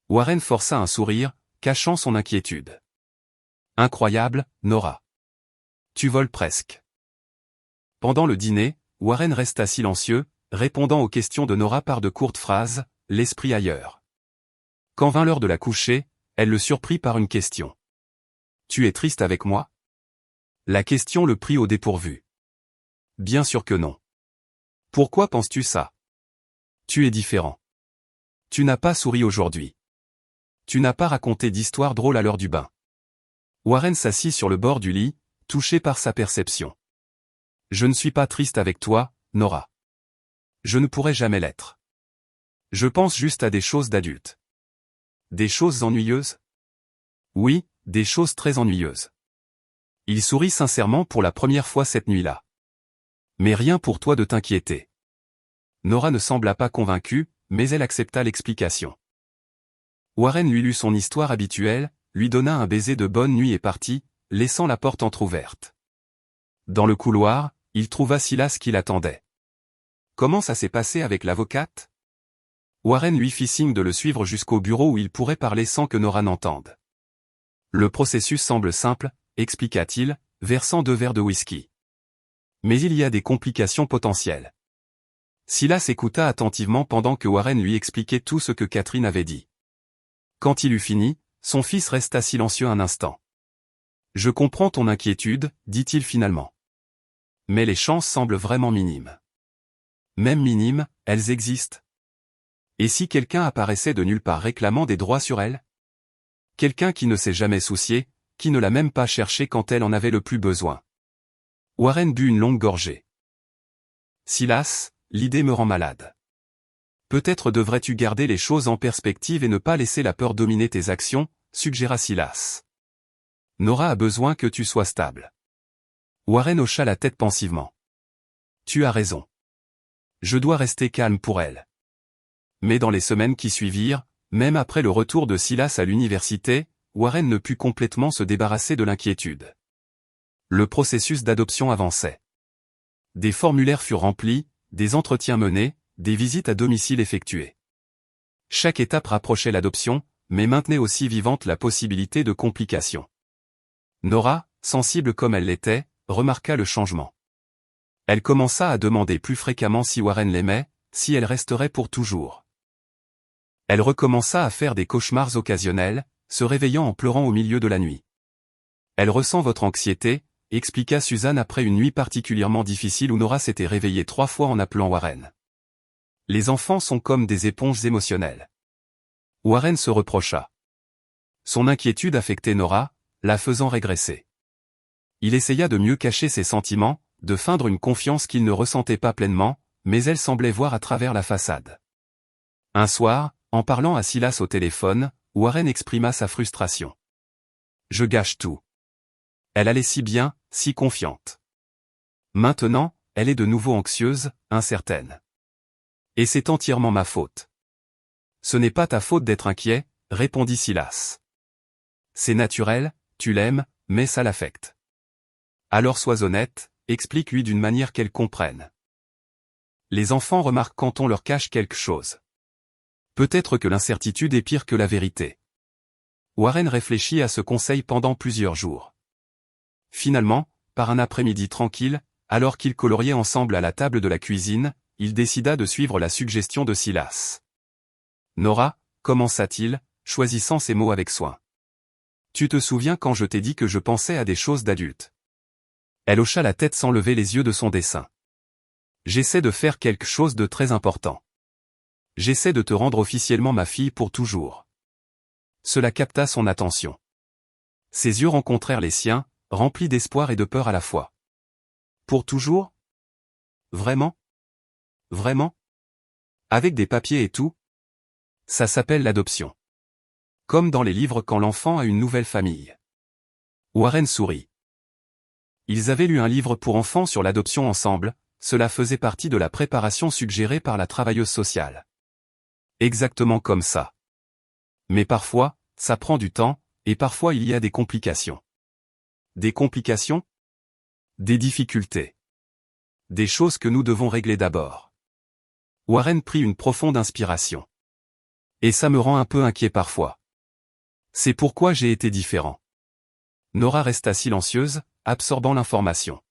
[SPEAKER 1] Warren força un sourire, cachant son inquiétude. « Incroyable, Nora. Tu voles presque. » Pendant le dîner, Warren resta silencieux, répondant aux questions de Nora par de courtes phrases, l'esprit ailleurs. Quand vint l'heure de la coucher, elle le surprit par une question. « Tu es triste avec moi ?» La question le prit au dépourvu. « Bien sûr que non. Pourquoi penses-tu ça? Tu es différent. Tu n'as pas souri aujourd'hui. Tu n'as pas raconté d'histoire drôle à l'heure du bain. » Warren s'assit sur le bord du lit, touché par sa perception. « Je ne suis pas triste avec toi, Nora. Je ne pourrai jamais l'être. Je pense juste à des choses d'adultes. » Des choses ennuyeuses? Oui, des choses très ennuyeuses. Il sourit sincèrement pour la première fois cette nuit-là. Mais rien pour toi de t'inquiéter. Nora ne sembla pas convaincue, mais elle accepta l'explication. Warren lui lut son histoire habituelle, lui donna un baiser de bonne nuit et partit, laissant la porte entr'ouverte. Dans le couloir, il trouva Silas qui l'attendait. « Comment ça s'est passé avec l'avocate ?» Warren lui fit signe de le suivre jusqu'au bureau où il pourrait parler sans que Nora n'entende. « Le processus semble simple, expliqua-t-il, versant 2 verres de whisky. Mais il y a des complications potentielles. » Silas écouta attentivement pendant que Warren lui expliquait tout ce que Catherine avait dit. Quand il eut fini, son fils resta silencieux un instant. « Je comprends ton inquiétude, dit-il finalement. Mais les chances semblent vraiment minimes. Même minimes, elles existent. Et si quelqu'un apparaissait de nulle part réclamant des droits sur elle? Quelqu'un qui ne s'est jamais soucié, qui ne l'a même pas cherché quand elle en avait le plus besoin. » Warren but une longue gorgée. « Silas, l'idée me rend malade. Peut-être devrais-tu garder les choses en perspective et ne pas laisser la peur dominer tes actions, suggéra Silas. Nora a besoin que tu sois stable. » Warren hocha la tête pensivement. « Tu as raison. Je dois rester calme pour elle. » Mais dans les semaines qui suivirent, même après le retour de Silas à l'université, Warren ne put complètement se débarrasser de l'inquiétude. Le processus d'adoption avançait. Des formulaires furent remplis, des entretiens menés, des visites à domicile effectuées. Chaque étape rapprochait l'adoption, mais maintenait aussi vivante la possibilité de complications. Nora, sensible comme elle l'était, remarqua le changement. Elle commença à demander plus fréquemment si Warren l'aimait, si elle resterait pour toujours. Elle recommença à faire des cauchemars occasionnels, se réveillant en pleurant au milieu de la nuit. Elle ressent votre anxiété, expliqua Suzanne après une nuit particulièrement difficile où Nora s'était réveillée 3 fois en appelant Warren. Les enfants sont comme des éponges émotionnelles. Warren se reprocha. Son inquiétude affectait Nora, la faisant régresser. Il essaya de mieux cacher ses sentiments, de feindre une confiance qu'il ne ressentait pas pleinement, mais elle semblait voir à travers la façade. Un soir, en parlant à Silas au téléphone, Warren exprima sa frustration. « Je gâche tout. Elle allait si bien, si confiante. Maintenant, elle est de nouveau anxieuse, incertaine. Et c'est entièrement ma faute. Ce n'est pas ta faute d'être inquiet, répondit Silas. C'est naturel, tu l'aimes, mais ça l'affecte. Alors sois honnête, explique-lui d'une manière qu'elle comprenne. Les enfants remarquent quand on leur cache quelque chose. Peut-être que l'incertitude est pire que la vérité. Warren réfléchit à ce conseil pendant plusieurs jours. Finalement, par un après-midi tranquille, alors qu'ils coloriaient ensemble à la table de la cuisine, il décida de suivre la suggestion de Silas. Nora, commença-t-il, choisissant ses mots avec soin. Tu te souviens quand je t'ai dit que je pensais à des choses d'adulte? Elle hocha la tête sans lever les yeux de son dessin. J'essaie de faire quelque chose de très important. J'essaie de te rendre officiellement ma fille pour toujours. Cela capta son attention. Ses yeux rencontrèrent les siens, remplis d'espoir et de peur à la fois. Pour toujours? Vraiment? Vraiment? Avec des papiers et tout? Ça s'appelle l'adoption. Comme dans les livres quand l'enfant a une nouvelle famille. Warren sourit. Ils avaient lu un livre pour enfants sur l'adoption ensemble, cela faisait partie de la préparation suggérée par la travailleuse sociale. Exactement comme ça. Mais parfois, ça prend du temps, et parfois il y a des complications. Des complications? Des difficultés. Des choses que nous devons régler d'abord. Warren prit une profonde inspiration. Et ça me rend un peu inquiet parfois. C'est pourquoi j'ai été différent. Nora resta silencieuse, absorbant l'information.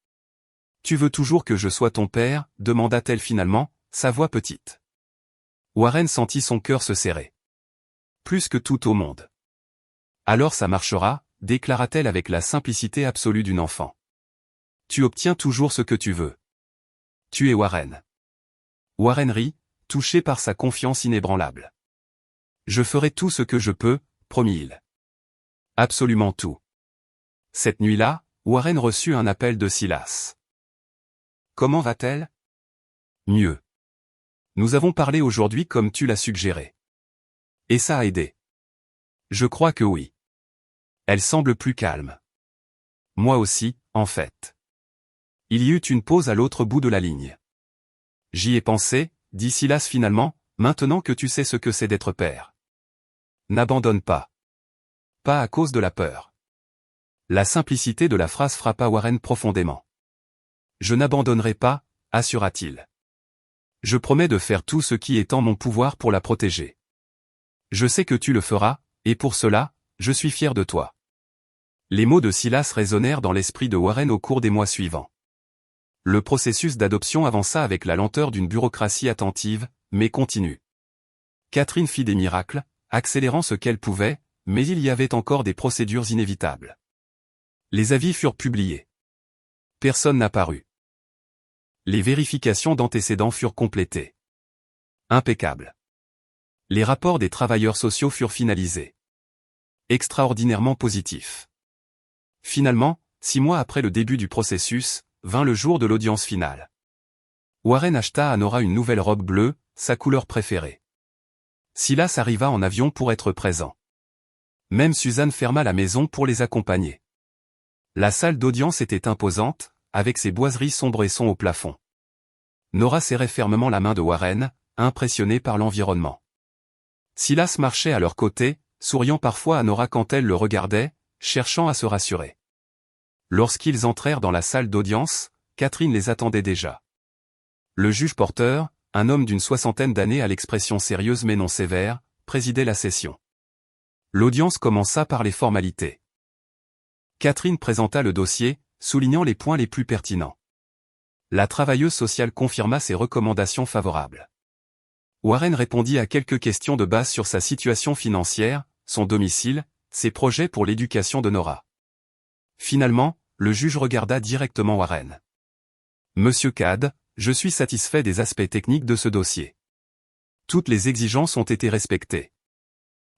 [SPEAKER 1] Tu veux toujours que je sois ton père, demanda-t-elle finalement, sa voix petite. Warren sentit son cœur se serrer. Plus que tout au monde. Alors ça marchera, déclara-t-elle avec la simplicité absolue d'une enfant. Tu obtiens toujours ce que tu veux. Tu es Warren. Warren rit, touché par sa confiance inébranlable. Je ferai tout ce que je peux, promit-il. Absolument tout. Cette nuit-là, Warren reçut un appel de Silas. Comment va-t-elle? Mieux. Nous avons parlé aujourd'hui comme tu l'as suggéré. Et ça a aidé. Je crois que oui. Elle semble plus calme. Moi aussi, en fait. Il y eut une pause à l'autre bout de la ligne. J'y ai pensé, dit Silas finalement, maintenant que tu sais ce que c'est d'être père. N'abandonne pas. Pas à cause de la peur. La simplicité de la phrase frappa Warren profondément. Je n'abandonnerai pas, assura-t-il. Je promets de faire tout ce qui est en mon pouvoir pour la protéger. Je sais que tu le feras, et pour cela, je suis fier de toi. Les mots de Silas résonnèrent dans l'esprit de Warren au cours des mois suivants. Le processus d'adoption avança avec la lenteur d'une bureaucratie attentive, mais continue. Catherine fit des miracles, accélérant ce qu'elle pouvait, mais il y avait encore des procédures inévitables. Les avis furent publiés. Personne n'apparut. Les vérifications d'antécédents furent complétées. Impeccable. Les rapports des travailleurs sociaux furent finalisés. Extraordinairement positifs. Finalement, 6 mois après le début du processus, vint le jour de l'audience finale. Warren acheta à Nora une nouvelle robe bleue, sa couleur préférée. Silas arriva en avion pour être présent. Même Suzanne ferma la maison pour les accompagner. La salle d'audience était imposante, avec ses boiseries sombres et son au plafond. Nora serrait fermement la main de Warren, impressionnée par l'environnement. Silas marchait à leur côté, souriant parfois à Nora quand elle le regardait, cherchant à se rassurer. Lorsqu'ils entrèrent dans la salle d'audience, Catherine les attendait déjà. Le juge porteur, un homme d'une 60aine d'années à l'expression sérieuse mais non sévère, présidait la session. L'audience commença par les formalités. Catherine présenta le dossier, soulignant les points les plus pertinents. La travailleuse sociale confirma ses recommandations favorables. Warren répondit à quelques questions de base sur sa situation financière, son domicile, ses projets pour l'éducation de Nora. Finalement, le juge regarda directement Warren. Monsieur Cad, je suis satisfait des aspects techniques de ce dossier. Toutes les exigences ont été respectées.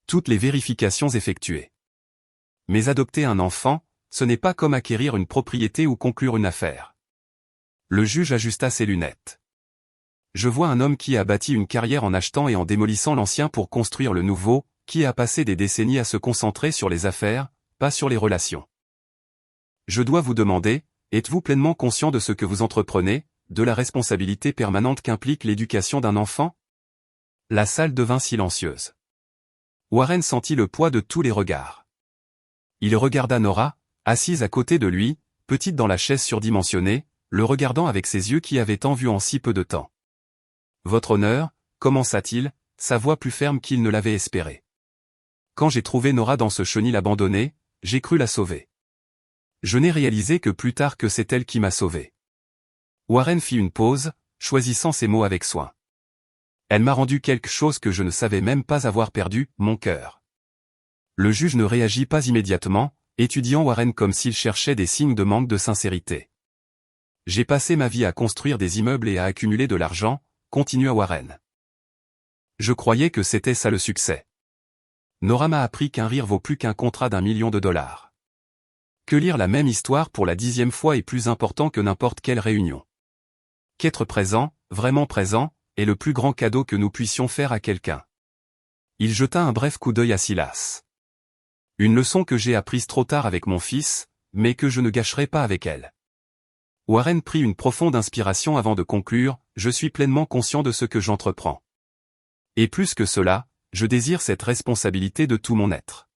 [SPEAKER 1] Toutes les vérifications effectuées. Mais adopter un enfant, ce n'est pas comme acquérir une propriété ou conclure une affaire. Le juge ajusta ses lunettes. Je vois un homme qui a bâti une carrière en achetant et en démolissant l'ancien pour construire le nouveau, qui a passé des décennies à se concentrer sur les affaires, pas sur les relations. Je dois vous demander, êtes-vous pleinement conscient de ce que vous entreprenez, de la responsabilité permanente qu'implique l'éducation d'un enfant? La salle devint silencieuse. Warren sentit le poids de tous les regards. Il regarda Nora, assise à côté de lui, petite dans la chaise surdimensionnée, le regardant avec ses yeux qui avaient tant vu en si peu de temps. « Votre honneur » commença-t-il, sa voix plus ferme qu'il ne l'avait espéré. « Quand j'ai trouvé Nora dans ce chenil abandonné, j'ai cru la sauver. Je n'ai réalisé que plus tard que c'est elle qui m'a sauvé. » Warren fit une pause, choisissant ses mots avec soin. « Elle m'a rendu quelque chose que je ne savais même pas avoir perdu, mon cœur. » Le juge ne réagit pas immédiatement, étudiant Warren comme s'il cherchait des signes de manque de sincérité. « J'ai passé ma vie à construire des immeubles et à accumuler de l'argent, » continua Warren. « Je croyais que c'était ça le succès. Nora m'a appris qu'un rire vaut plus qu'un contrat d'1 million de dollars. Que lire la même histoire pour la 10e fois est plus important que n'importe quelle réunion. Qu'être présent, vraiment présent, est le plus grand cadeau que nous puissions faire à quelqu'un. » Il jeta un bref coup d'œil à Silas. « Une leçon que j'ai apprise trop tard avec mon fils, mais que je ne gâcherai pas avec elle. » Warren prit une profonde inspiration avant de conclure, « Je suis pleinement conscient de ce que j'entreprends. Et plus que cela, je désire cette responsabilité de tout mon être. »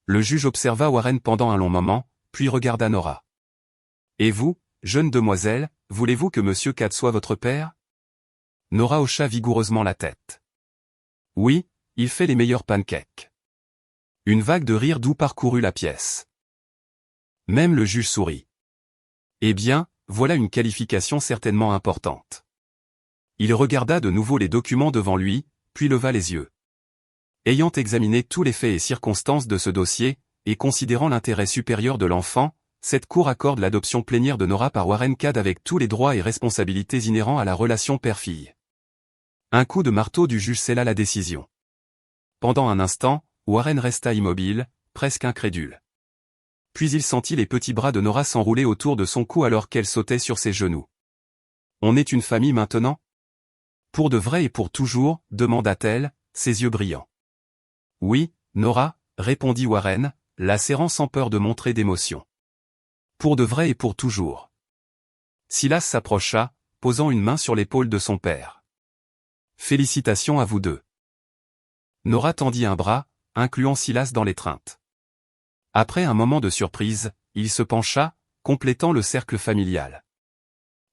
[SPEAKER 1] Le juge observa Warren pendant un long moment, puis regarda Nora. « Et vous, jeune demoiselle, voulez-vous que Monsieur Cad soit votre père ?» Nora hocha vigoureusement la tête. « Oui, il fait les meilleurs pancakes. » Une vague de rire doux parcourut la pièce. Même le juge sourit. Eh bien, voilà une qualification certainement importante. Il regarda de nouveau les documents devant lui, puis leva les yeux. Ayant examiné tous les faits et circonstances de ce dossier, et considérant l'intérêt supérieur de l'enfant, cette cour accorde l'adoption plénière de Nora par Warren Cad avec tous les droits et responsabilités inhérents à la relation père-fille. Un coup de marteau du juge scella la décision. Pendant un instant, Warren resta immobile, presque incrédule. Puis il sentit les petits bras de Nora s'enrouler autour de son cou alors qu'elle sautait sur ses genoux. « On est une famille maintenant ? Pour de vrai et pour toujours ?» demanda-t-elle, ses yeux brillants. « Oui, Nora » répondit Warren, la serrant sans peur de montrer d'émotion. « Pour de vrai et pour toujours. » Silas s'approcha, posant une main sur l'épaule de son père. « Félicitations à vous deux. » Nora tendit un bras, incluant Silas dans l'étreinte. Après un moment de surprise, il se pencha, complétant le cercle familial.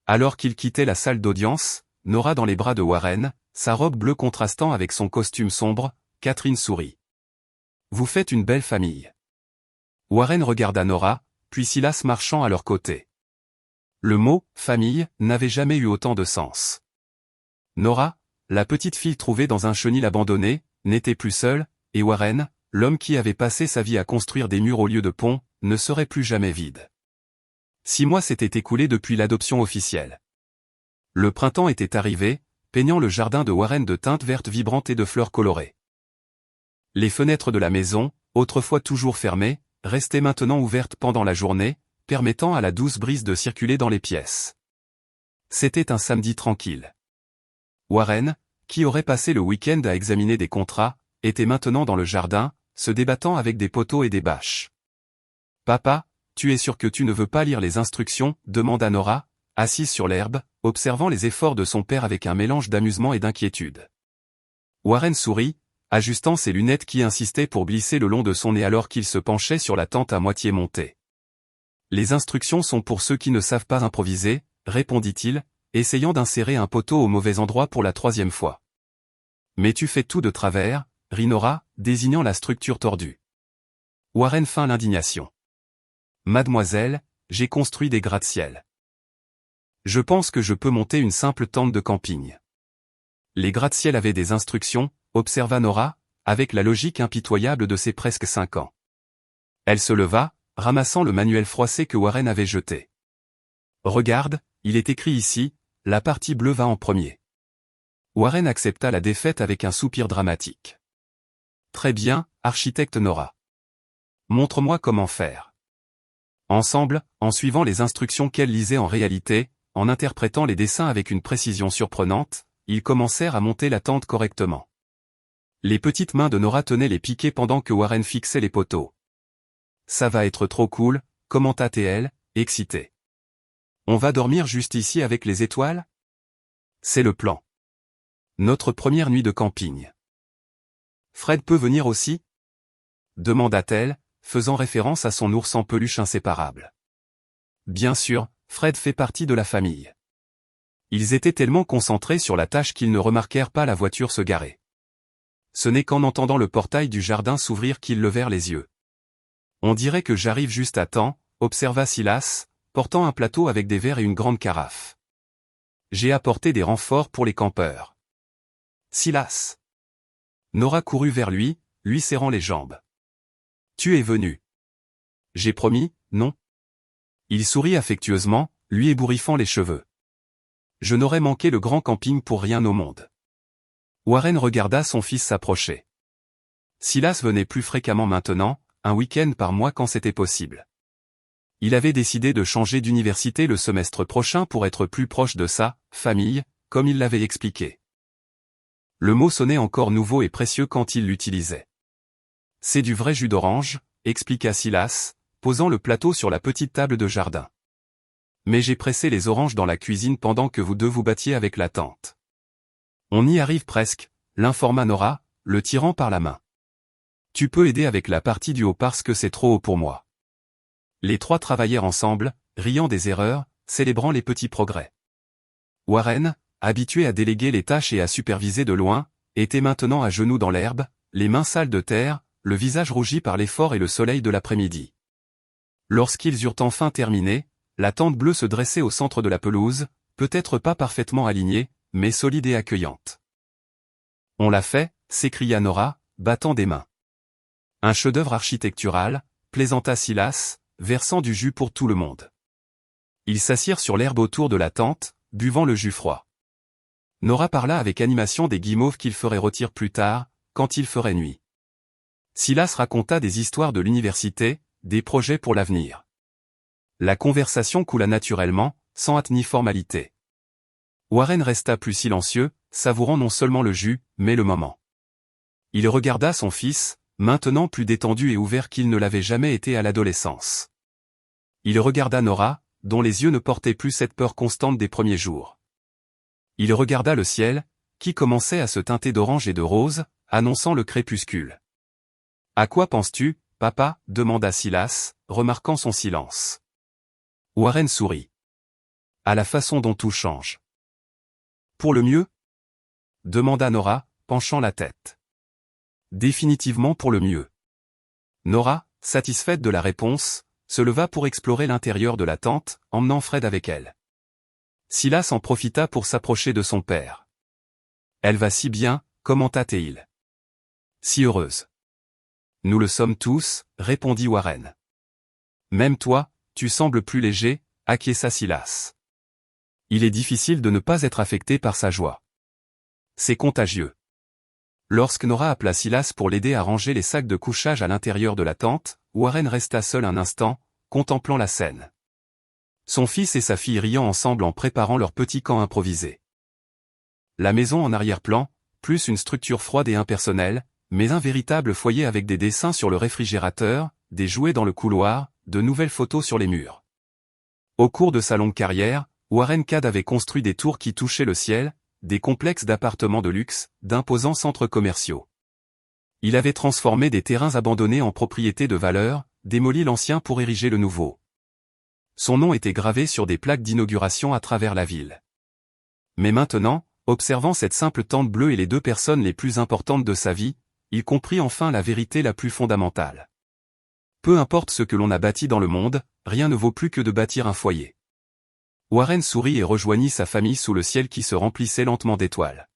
[SPEAKER 1] Alors qu'il quittait la salle d'audience, Nora dans les bras de Warren, sa robe bleue contrastant avec son costume sombre, Catherine sourit. « Vous faites une belle famille. » Warren regarda Nora, puis Silas marchant à leur côté. Le mot « famille » n'avait jamais eu autant de sens. Nora, la petite fille trouvée dans un chenil abandonné, n'était plus seule, et Warren, l'homme qui avait passé sa vie à construire des murs au lieu de ponts, ne serait plus jamais vide. 6 mois s'étaient écoulés depuis l'adoption officielle. Le printemps était arrivé, peignant le jardin de Warren de teintes vertes vibrantes et de fleurs colorées. Les fenêtres de la maison, autrefois toujours fermées, restaient maintenant ouvertes pendant la journée, permettant à la douce brise de circuler dans les pièces. C'était un samedi tranquille. Warren, qui aurait passé le week-end à examiner des contrats, était maintenant dans le jardin, se débattant avec des poteaux et des bâches. « Papa, tu es sûr que tu ne veux pas lire les instructions ?» demanda Nora, assise sur l'herbe, observant les efforts de son père avec un mélange d'amusement et d'inquiétude. Warren sourit, ajustant ses lunettes qui insistaient pour glisser le long de son nez alors qu'il se penchait sur la tente à moitié montée. « Les instructions sont pour ceux qui ne savent pas improviser, » répondit-il, essayant d'insérer un poteau au mauvais endroit pour la 3e fois. « Mais tu fais tout de travers, » rit Nora, désignant la structure tordue. Warren feint l'indignation. « Mademoiselle, j'ai construit des gratte-ciel. Je pense que je peux monter une simple tente de camping. » Les gratte-ciel avaient des instructions, observa Nora, avec la logique impitoyable de ses presque 5 ans. Elle se leva, ramassant le manuel froissé que Warren avait jeté. « Regarde, il est écrit ici, la partie bleue va en premier. » Warren accepta la défaite avec un soupir dramatique. « Très bien, architecte Nora. Montre-moi comment faire. » Ensemble, en suivant les instructions qu'elle lisait en réalité, en interprétant les dessins avec une précision surprenante, ils commencèrent à monter la tente correctement. Les petites mains de Nora tenaient les piquets pendant que Warren fixait les poteaux. « Ça va être trop cool », commenta-t-elle, excitée. On va dormir juste ici avec les étoiles? C'est le plan. Notre première nuit de camping. Fred peut venir aussi? Demanda-t-elle, faisant référence à son ours en peluche inséparable. Bien sûr, Fred fait partie de la famille. Ils étaient tellement concentrés sur la tâche qu'ils ne remarquèrent pas la voiture se garer. Ce n'est qu'en entendant le portail du jardin s'ouvrir qu'ils levèrent les yeux. On dirait que j'arrive juste à temps, observa Silas, portant un plateau avec des verres et une grande carafe. J'ai apporté des renforts pour les campeurs. Silas. Nora courut vers lui, lui serrant les jambes. Tu es venu. J'ai promis, non? Il sourit affectueusement, lui ébouriffant les cheveux. Je n'aurais manqué le grand camping pour rien au monde. Warren regarda son fils s'approcher. Silas venait plus fréquemment maintenant, un week-end par mois quand c'était possible. Il avait décidé de changer d'université le semestre prochain pour être plus proche de sa famille, comme il l'avait expliqué. Le mot sonnait encore nouveau et précieux quand il l'utilisait. C'est du vrai jus d'orange, expliqua Silas, posant le plateau sur la petite table de jardin. Mais j'ai pressé les oranges dans la cuisine pendant que vous deux vous battiez avec la tante. On y arrive presque, l'informa Nora, le tirant par la main. Tu peux aider avec la partie du haut parce que c'est trop haut pour moi. Les trois travaillèrent ensemble, riant des erreurs, célébrant les petits progrès. Warren, habitué à déléguer les tâches et à superviser de loin, était maintenant à genoux dans l'herbe, les mains sales de terre, le visage rougi par l'effort et le soleil de l'après-midi. Lorsqu'ils eurent enfin terminé, la tente bleue se dressait au centre de la pelouse, peut-être pas parfaitement alignée, mais solide et accueillante. On l'a fait, s'écria Nora, battant des mains. Un chef-d'œuvre architectural, plaisanta Silas, versant du jus pour tout le monde. Ils s'assirent sur l'herbe autour de la tente, buvant le jus froid. Nora parla avec animation des guimauves qu'il ferait rôtir plus tard, quand il ferait nuit. Silas raconta des histoires de l'université, des projets pour l'avenir. La conversation coula naturellement, sans hâte ni formalité. Warren resta plus silencieux, savourant non seulement le jus, mais le moment. Il regarda son fils, maintenant plus détendu et ouvert qu'il ne l'avait jamais été à l'adolescence. Il regarda Nora, dont les yeux ne portaient plus cette peur constante des premiers jours. Il regarda le ciel, qui commençait à se teinter d'orange et de rose, annonçant le crépuscule. « À quoi penses-tu, papa » demanda Silas, remarquant son silence. Warren sourit. « À la façon dont tout change. »« Pour le mieux » demanda Nora, penchant la tête. « Définitivement pour le mieux. » Nora, satisfaite de la réponse, se leva pour explorer l'intérieur de la tente, emmenant Fred avec elle. Silas en profita pour s'approcher de son père. « Elle va si bien » commenta-t-il. « Si heureuse. »« Nous le sommes tous » répondit Warren. « Même toi, tu sembles plus léger » acquiesça Silas. Il est difficile de ne pas être affecté par sa joie. C'est contagieux. Lorsque Nora appela Silas pour l'aider à ranger les sacs de couchage à l'intérieur de la tente, Warren resta seul un instant, contemplant la scène. Son fils et sa fille riant ensemble en préparant leur petit camp improvisé. La maison en arrière-plan, plus une structure froide et impersonnelle, mais un véritable foyer avec des dessins sur le réfrigérateur, des jouets dans le couloir, de nouvelles photos sur les murs. Au cours de sa longue carrière, Warren Cad avait construit des tours qui touchaient le ciel, des complexes d'appartements de luxe, d'imposants centres commerciaux. Il avait transformé des terrains abandonnés en propriétés de valeur, démoli l'ancien pour ériger le nouveau. Son nom était gravé sur des plaques d'inauguration à travers la ville. Mais maintenant, observant cette simple tente bleue et les deux personnes les plus importantes de sa vie, il comprit enfin la vérité la plus fondamentale. Peu importe ce que l'on a bâti dans le monde, rien ne vaut plus que de bâtir un foyer. Warren sourit et rejoignit sa famille sous le ciel qui se remplissait lentement d'étoiles.